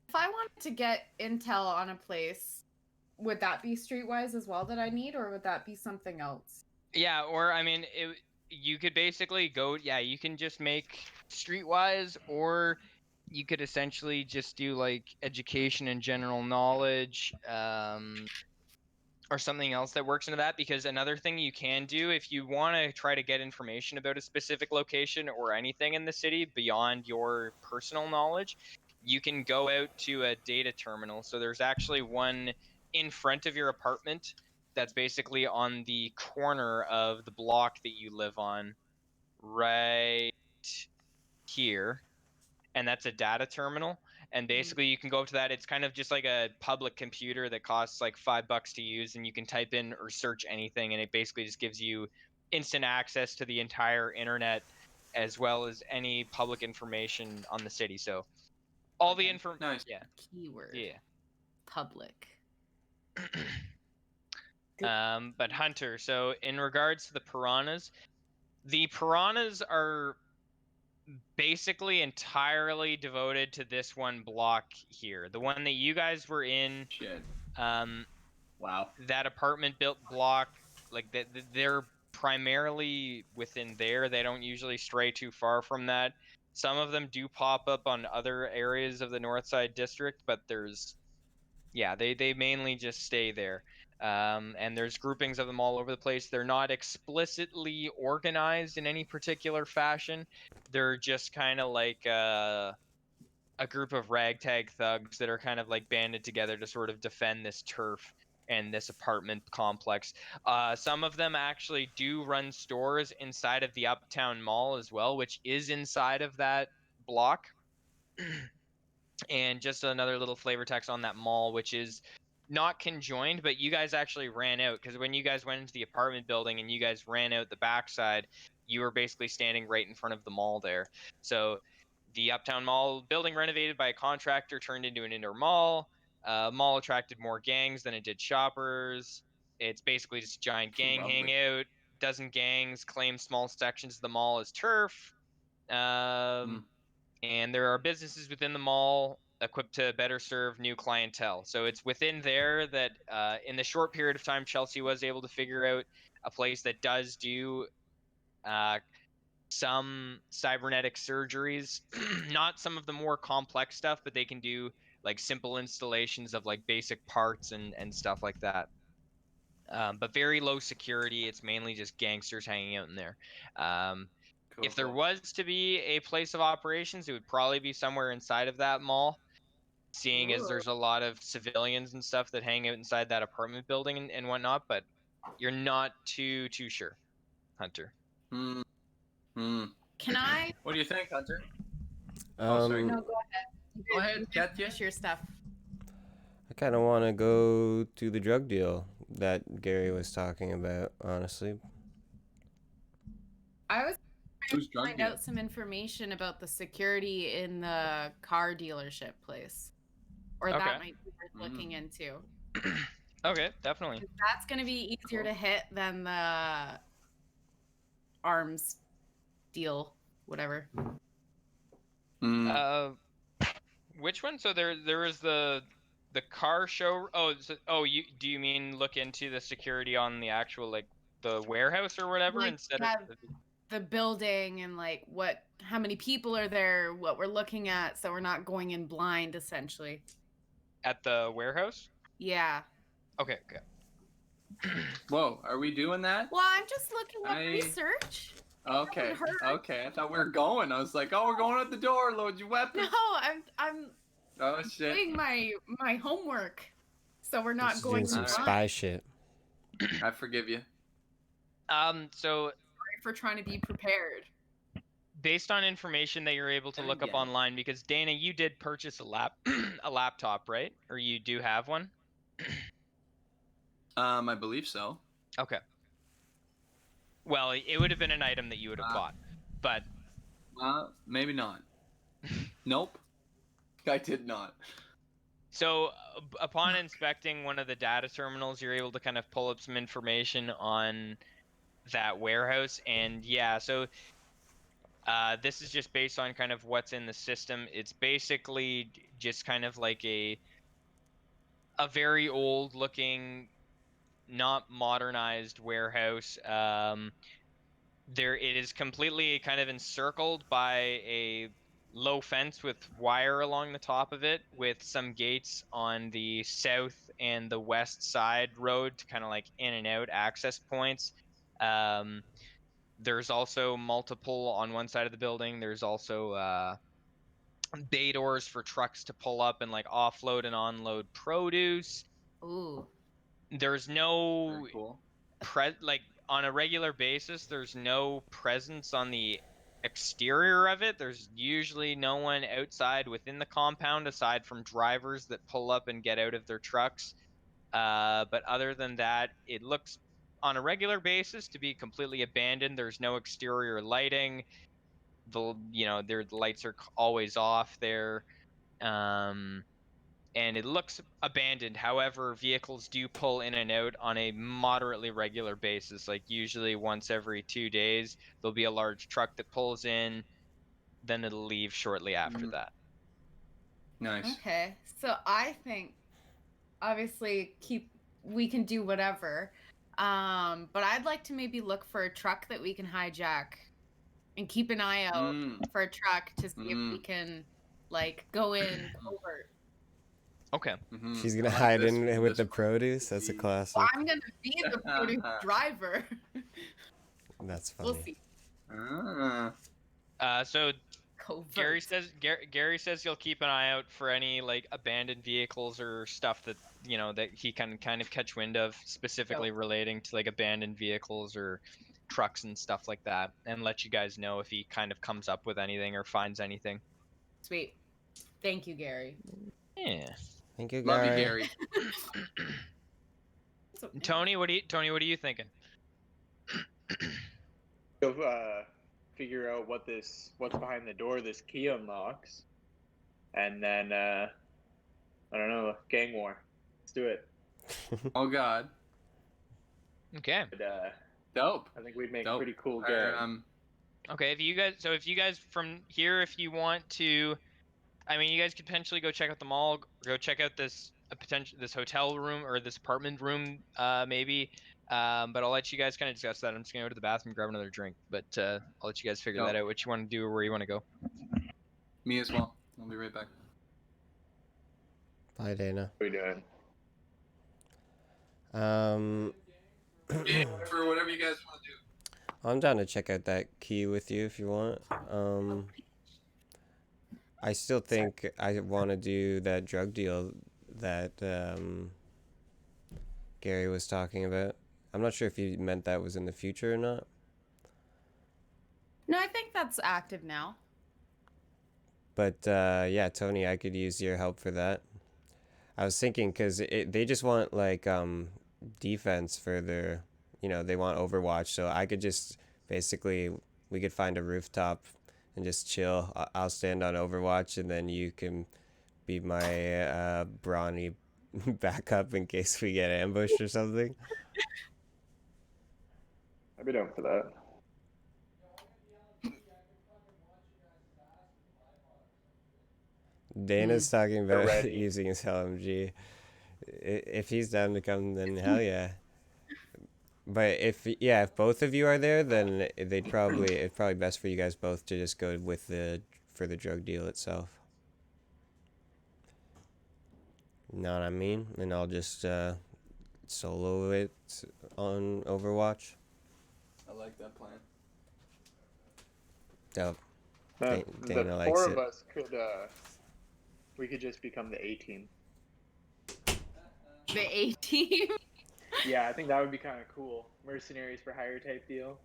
If I wanted to get intel on a place, would that be streetwise as well that I need, or would that be something else? Yeah, or I mean, you could basically go. Yeah, you can just make streetwise, or you could essentially just do like education and general knowledge, or something else that works into that. Because another thing you can do if you want to try to get information about a specific location or anything in the city beyond your personal knowledge, you can go out to a data terminal. So there's actually one in front of your apartment that's basically on the corner of the block that you live on, right here. And that's a data terminal. And basically you can go up to that. It's kind of just like a public computer that costs like $5 to use, and you can type in or search anything, and it basically just gives you instant access to the entire internet as well as any public information on the city. So all the information. Nice. Yeah. Keyword. Yeah. Public. But Hunter, so in regards to the piranhas are basically entirely devoted to this one block here. The one that you guys were in, Shit. Wow. That apartment built block, like they're primarily within there. They don't usually stray too far from that. Some of them do pop up on other areas of the North Side District, but they mainly just stay there. And there's groupings of them all over the place. They're not explicitly organized in any particular fashion. They're just kind of like a group of ragtag thugs that are kind of like banded together to sort of defend this turf. and this apartment complex. Some of them actually do run stores inside of the Uptown Mall as well, which is inside of that block. And just another little flavor text on that mall, which is not conjoined, but you guys actually ran out, because when you guys went into the apartment building and you guys ran out the backside, you were basically standing right in front of the mall there. So the Uptown Mall building renovated by a contractor turned into an indoor mall. Mall attracted more gangs than it did shoppers. It's basically just a giant gang Lovely. hangout. Dozen gangs claim small sections of the mall as turf. And there are businesses within the mall equipped to better serve new clientele. So it's within there that in the short period of time, Chelsea was able to figure out a place that does do some cybernetic surgeries, not some of the more complex stuff, but they can do like simple installations of like basic parts and stuff like that. But very low security. It's mainly just gangsters hanging out in there. If there was to be a place of operations, it would probably be somewhere inside of that mall, seeing as there's a lot of civilians and stuff that hang out inside that apartment building and whatnot, but you're not too sure, Hunter. Hmm. Hmm. Can I? What do you think, Hunter? Oh, sorry. No, go ahead. Go ahead, Katya. Finish your stuff. I kind of want to go to the drug deal that Gary was talking about, honestly. I was trying Who's to drug find deal? out some information about the security in the car dealership place, or Okay. that might be worth looking into. Okay, definitely. That's going to be easier to hit than the arms deal, whatever. Which one? So there is the car show. Oh, do you mean look into the security on the actual like the warehouse or whatever Like, instead yeah, of the building and like how many people are there, what we're looking at, so we're not going in blind, essentially. at the warehouse? Yeah. Okay. Whoa, are we doing that? Well, I'm just looking at research. Okay. That would hurt. Okay, I thought we were going. I was like, oh, we're going at the door. Load your weapons. No, I'm Oh shit. doing my homework, so we're not Just going doing some in spy blind. shit. I forgive you. So Sorry for trying to be prepared. based on information that you're able to look up online, because Dana, you did purchase a laptop, right? Or you do have one? I believe so. Okay. Well, it would have been an item that you would have bought, but Maybe not. Nope. I did not. so upon inspecting one of the data terminals, you're able to kind of pull up some information on that warehouse, and yeah, so this is just based on kind of what's in the system. It's basically just kind of like a very old looking, not modernized warehouse. It is completely kind of encircled by a low fence with wire along the top of it, with some gates on the south and the west side road to kind of like in and out access points. There's also multiple on one side of the building. There's also bay doors for trucks to pull up and like offload and unload produce. Ooh. There's no Very cool. like on a regular basis, there's no presence on the exterior of it. There's usually no one outside within the compound aside from drivers that pull up and get out of their trucks. But other than that, it looks on a regular basis to be completely abandoned. There's no exterior lighting. Their lights are always off there. And it looks abandoned. However, vehicles do pull in and out on a moderately regular basis. Like usually once every 2 days, there'll be a large truck that pulls in, then it'll leave shortly after that. Nice. Okay, so I think obviously we can do whatever, but I'd like to maybe look for a truck that we can hijack, and keep an eye out for a truck to see if we can like go in covert. Okay. She's gonna hide in with the produce. That's a classic. Well, I'm gonna be the produce driver. That's funny. We'll see. So Covert. Gary says he'll keep an eye out for any like abandoned vehicles or stuff that you know, that he can kind of catch wind of, specifically relating to like abandoned vehicles or trucks and stuff like that, and let you guys know if he kind of comes up with anything or finds anything. Sweet. Thank you, Gary. Yeah. Thank you, Love you, Gary. Gary. Tony, what are you thinking? Go figure out what's behind the door this key unlocks, and then I don't know, gang war. Let's do it. Oh God. Okay. But, Dope. I think we'd make Dope. a pretty cool gang. Okay, if you guys from here, if you want to, I mean, you guys could potentially go check out the mall, go check out this this hotel room or this apartment room, maybe. But I'll let you guys kind of discuss that. I'm just gonna go to the bathroom, grab another drink, but I'll let you guys figure that out. What you want to do or where you want to go. Me as well. I'll be right back. Bye, Dana. What are we doing? For whatever you guys want to do. I'm down to check out that key with you if you want. I still think I want to do that drug deal that Gary was talking about. I'm not sure if he meant that was in the future or not. No, I think that's active now. But yeah, Tony, I could use your help for that. I was thinking because they just want like defense for their, you know, they want Overwatch. So I could just basically, we could find a rooftop and just chill. I'll stand on Overwatch and then you can be my brawny backup in case we get ambushed or something. I'd be down for that. Dana's talking about using his LMG. If he's down to come, then hell yeah. But if both of you are there, then it's probably best for you guys both to just go with for the drug deal itself. Know what I mean? And I'll just solo it on Overwatch. I like that plan. Dope. The Dana likes four it. of us could we could just become the A team. The A team. Yeah, I think that would be kind of cool. Mercenaries for hire type deal.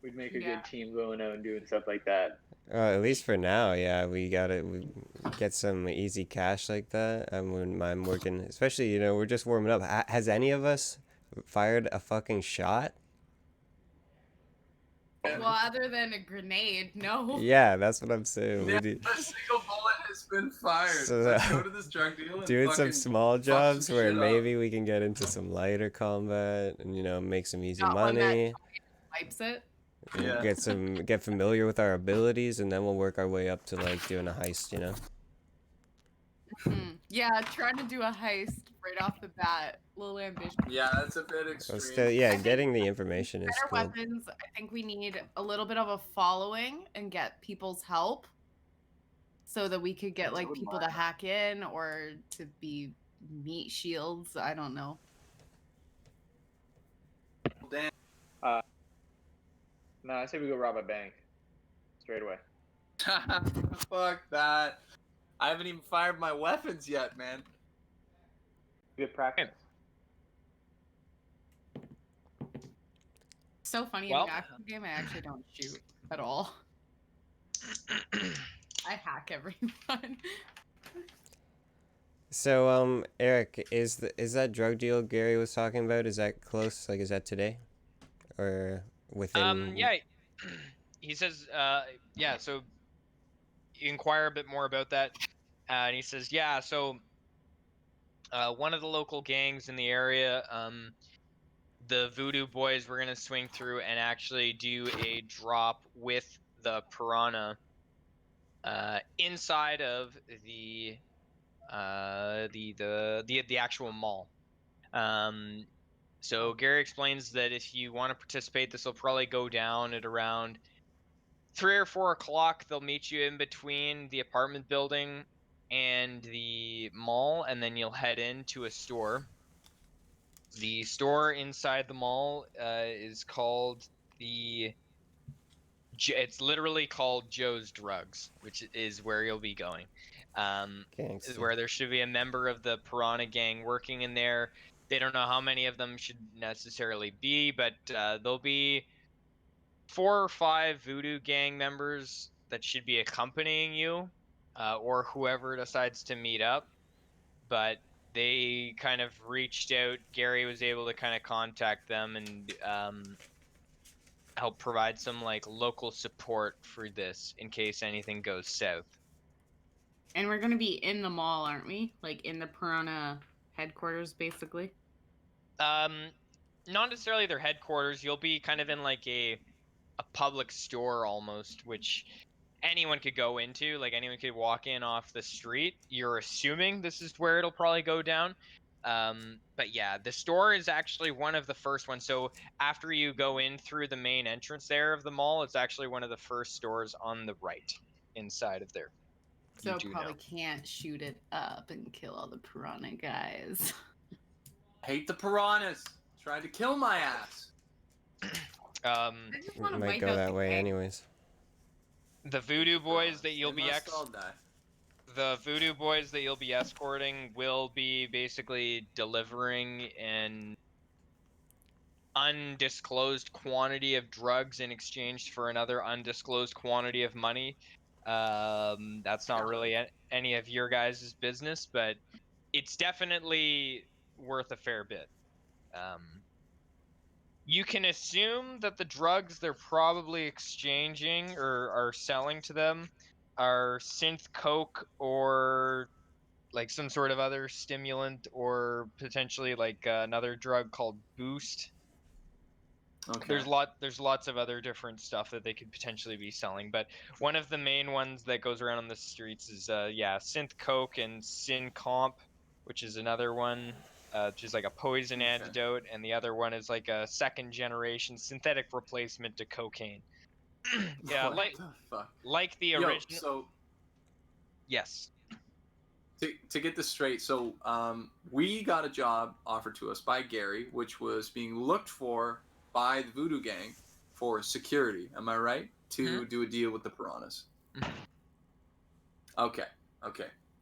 We'd make a good team going out and doing stuff like that. At least for now, yeah, we get some easy cash like that. I'm working, especially, you know, we're just warming up. Has any of us fired a fucking shot? Well, other than a grenade, no. Yeah, that's what I'm saying. Never a single bullet has been fired. So, Let's go to this drug deal and doing some small jobs where maybe up. we can get into some lighter combat and, you know, make some easy Not one that money. wipes it. Yeah. Get familiar with our abilities, and then we'll work our way up to like doing a heist, you know. Yeah, trying to do a heist right off the bat, a little ambitious. Yeah, that's a bit extreme. So still, yeah, getting the information is Better cool. weapons. I think we need a little bit of a following and get people's help, so that we could get like people to hack in or to be meat shields. I don't know. Damn. No, I say we go rob a bank straight away. Fuck that. I haven't even fired my weapons yet, man. Good practice. So funny Well- in the actual game, I actually don't shoot at all. I hack everyone. So, Eric, is that drug deal Gary was talking about? Is that close? Like, is that today, or within? Yeah. He says, yeah. So you inquire a bit more about that, and he says, yeah. So one of the local gangs in the area, the Voodoo Boys, were gonna swing through and actually do a drop with the Piranha inside of the actual mall. So Gary explains that if you want to participate, this will probably go down at around 3 or 4 o'clock. They'll meet you in between the apartment building and the mall, and then you'll head into a store. The store inside the mall is called the It's literally called Joe's Drugs, which is where you'll be going. Is Gangsta. where there should be a member of the Piranha Gang working in there. They don't know how many of them should necessarily be, but there'll be 4 or 5 Voodoo Gang members that should be accompanying you, or whoever decides to meet up. But they kind of reached out. Gary was able to kind of contact them and help provide some like local support for this in case anything goes south. And we're gonna be in the mall, aren't we? Like in the Piranha headquarters, basically. Not necessarily their headquarters. You'll be kind of in like a public store almost, which anyone could go into. Like anyone could walk in off the street. You're assuming this is where it'll probably go down. But yeah, the store is actually one of the first ones. So after you go in through the main entrance there of the mall, it's actually one of the first stores on the right inside of there. So You do probably know. can't shoot it up and kill all the Piranha guys. Hate the piranhas. Tried to kill my ass. I just It want to might wipe go out that the way gang. anyways. The voodoo boys that you'll They be must all die. the voodoo boys that you'll be escorting will be basically delivering an undisclosed quantity of drugs in exchange for another undisclosed quantity of money. That's not really any of your guys' business, but it's definitely worth a fair bit. You can assume that the drugs they're probably exchanging or are selling to them are synth coke or like some sort of other stimulant or potentially like another drug called boost. Okay. There's lots of other different stuff that they could potentially be selling, but one of the main ones that goes around on the streets is synth coke and syn comp, which is another one, which is like a poison antidote, and the other one is like a second generation synthetic replacement to cocaine. Yeah, What like the fuck? like the Yo, original. so Yes. to get this straight, so we got a job offered to us by Gary, which was being looked for by the Voodoo Gang for security. Am I right? To do a deal with the piranhas. Okay.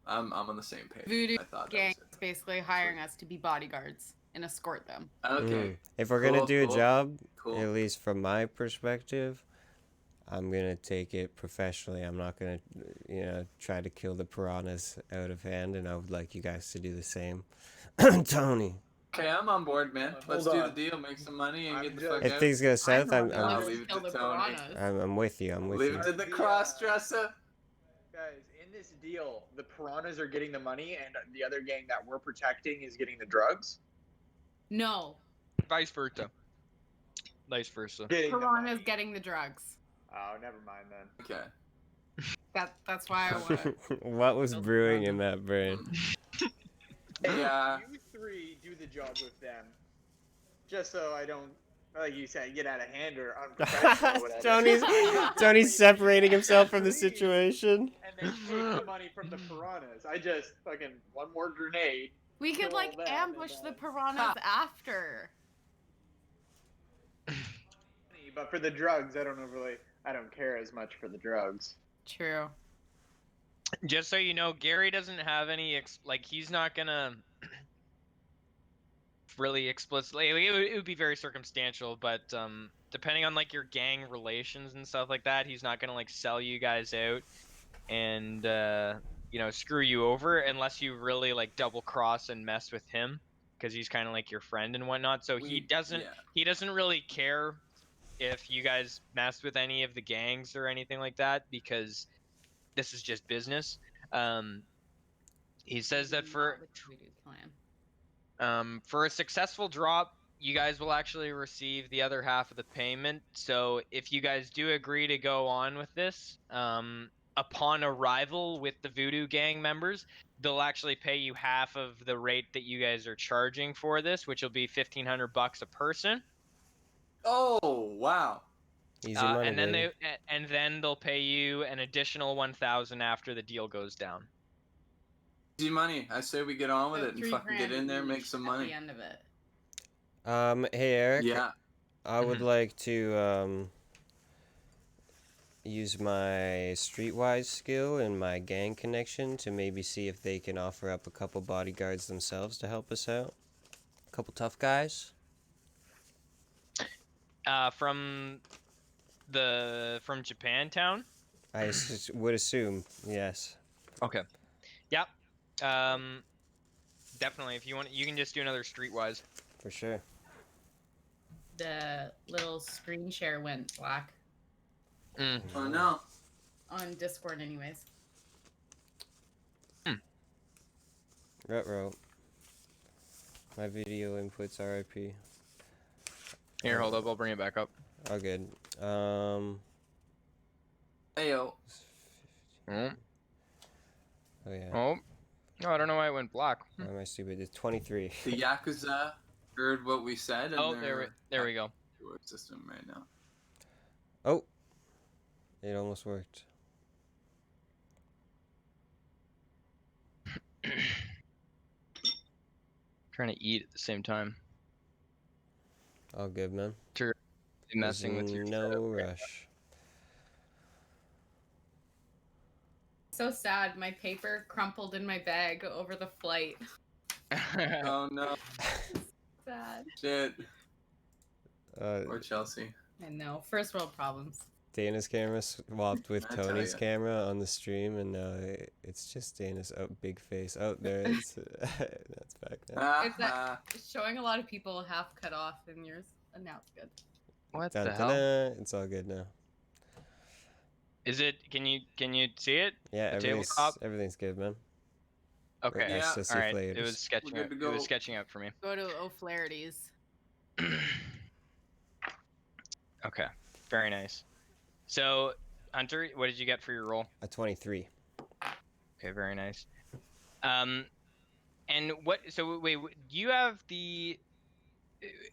I'm on the same page. Voodoo I thought gang that is basically hiring us to be bodyguards and escort them. was it. Okay. If we're gonna do a cool, job, cool. at least from my perspective, I'm gonna take it professionally. I'm not gonna, try to kill the piranhas out of hand, and I would like you guys to do the same. Tony. Okay, I'm on board, man. Let's Hold do on. the deal, make some money, and I'm get the just- fuck If out. things go south, I'm I'm not leave it kill to the Tony. piranhas. I'm with you. I'm with Leave you. it to the cross-dresser. Guys, in this deal, the piranhas are getting the money, and the other gang that we're protecting is getting the drugs. No, Vice versa. Vice versa. Getting the Piranha's money. getting the drugs. Oh, never mind then. Okay. That's why I want to. What was brewing in that brain? Yeah. You three do the job with them, just so I don't, like you said, get out of hand or unprofessional or whatever. Tony's separating himself from the situation. And then take the money from the piranhas. I just fucking one more grenade. We could Kill like them, ambush and the then- piranhas after. But for the drugs, I don't care as much for the drugs. True. Just so you know, Gary doesn't have any he's not gonna really explicitly. It would be very circumstantial, but depending on like your gang relations and stuff like that, he's not gonna like sell you guys out and screw you over unless you really like double cross and mess with him, because he's kind of like your friend and whatnot. So he doesn't really care if you guys mess with any of the gangs or anything like that, because this is just business. He says that for a successful drop, you guys will actually receive the other half of the payment. So if you guys do agree to go on with this, upon arrival with the Voodoo Gang members, they'll actually pay you half of the rate that you guys are charging for this, which will be $1,500 a person. Oh, wow. Easy money, and then baby. then they'll pay you an additional 1,000 after the deal goes down. Easy money. I say we get on with So it and $3 fucking get in there, each make some at money. the end of it. Hey Eric. Yeah. I would like to use my streetwise skill and my gang connection to maybe see if they can offer up a couple bodyguards themselves to help us out. A couple tough guys. From Japantown. I would assume, yes. Okay. Yep. Definitely. If you want, you can just do another streetwise. For sure. The little screen share went black Oh no. on Discord, anyways. Ruh-roh. My video inputs RIP. Here, hold up. I'll bring it back up. All good. Ayo. Oh. Oh yeah. Oh. No, I don't know why it went black. Why am I stupid? It's 23. The Yakuza heard what we said. And Oh, they're there we go. to our system right now. Oh. It almost worked. Trying to eat at the same time. All good, man. Messing with your no setup. rush. So sad. My paper crumpled in my bag over the flight. Oh no. Sad. Shit. Uh, Or Chelsea. I know. First world problems. Dana's camera swapped with I tell Tony's ya. camera on the stream, and it's just Dana's big face. Oh, there it is. That's back now. It's It's showing a lot of people half cut off in yours, and now it's good. What Dun, the dun, hell? dun. It's all good now. Is it? Can you see it? Yeah, The everything's, tabletop? everything's good, man. Okay. Yeah. Nice to see All right. players. It was sketching We're up. good to It was go. sketching up for me. Go to O'Flaherty's. Okay. Very nice. So, Hunter, what did you get for your roll? A 23. Okay, very nice. And what? So wait, you have the.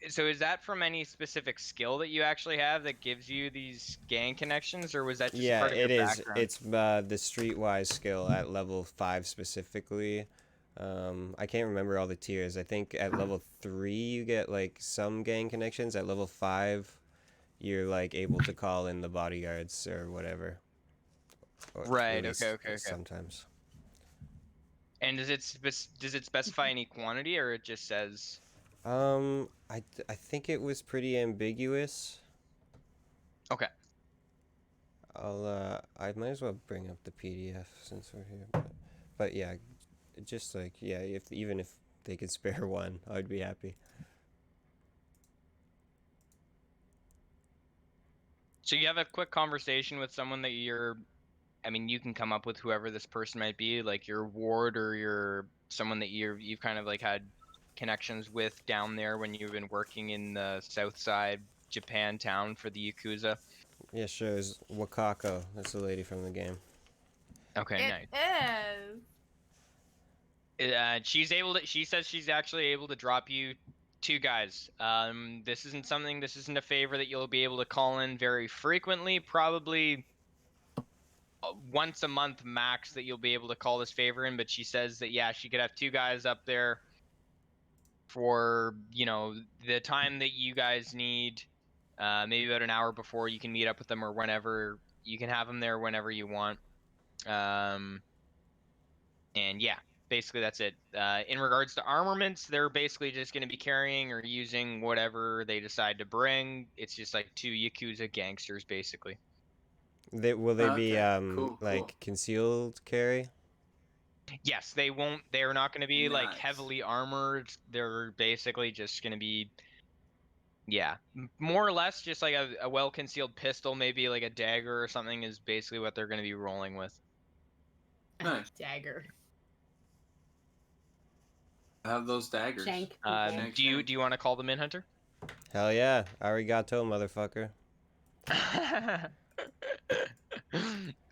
So is that from any specific skill that you actually have that gives you these gang connections, or was that just Yeah, part of it your is. background? It's the streetwise skill at level 5 specifically. I can't remember all the tiers. I think at level 3 you get like some gang connections. At level 5 you're like able to call in the bodyguards or whatever. Or at Right, least okay. Sometimes. And does it specify any quantity, or it just says? I think it was pretty ambiguous. Okay. I might as well bring up the PDF since we're here. But yeah, just like, yeah, even if they could spare one, I'd be happy. So you have a quick conversation with someone that I mean, you can come up with whoever this person might be, like your ward or your someone that you've kind of like had connections with down there when you've been working in the South Side Japantown for the Yakuza. Yeah, sure. It's Wakako. That's the lady from the game. Okay, nice. Is. She says she's actually able to drop you 2 guys. This isn't a favor that you'll be able to call in very frequently, probably once a month max that you'll be able to call this favor in, but she says that, yeah, she could have 2 guys up there for, the time that you guys need, maybe about an hour before you can meet up with them, or whenever you can have them there whenever you want. And yeah, basically that's it. In regards to armaments, they're basically just going to be carrying or using whatever they decide to bring. It's just like 2 Yakuza gangsters, basically. Will they be Cool. concealed carry? Yes, they won't. They're not going to be like Nice. heavily armored. They're basically just going to be, yeah, more or less just like a well-concealed pistol, maybe like a dagger or something is basically what they're going to be rolling with. Nice. Dagger. I have those daggers. Shank. Shank, Do shank. you want to call them in, Hunter? Hell yeah. Arigato, motherfucker.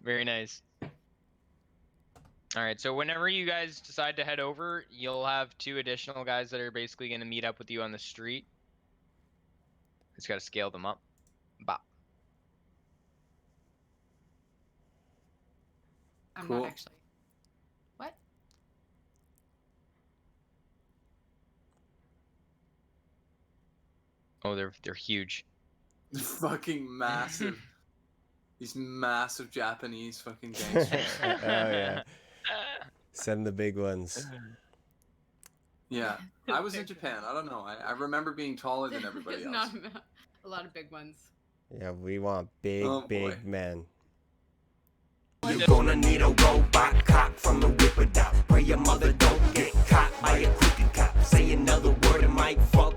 Very nice. All right, so whenever you guys decide to head over, you'll have 2 additional guys that are basically going to meet up with you on the street. Just got to scale them up. Bop. I'm Cool. not actually. What? Oh, they're huge. Fucking massive. These massive Japanese fucking gangsters. Oh yeah. Send the big ones. Yeah, I was in Japan. I don't know. I remember being taller than everybody There's else. not a lot of big ones. Yeah, we want big, Oh, boy. big men. You're gonna need a robot cop from a Ripper Dot. Pray your mother don't get caught by a crooked cop. Say another word, it might fall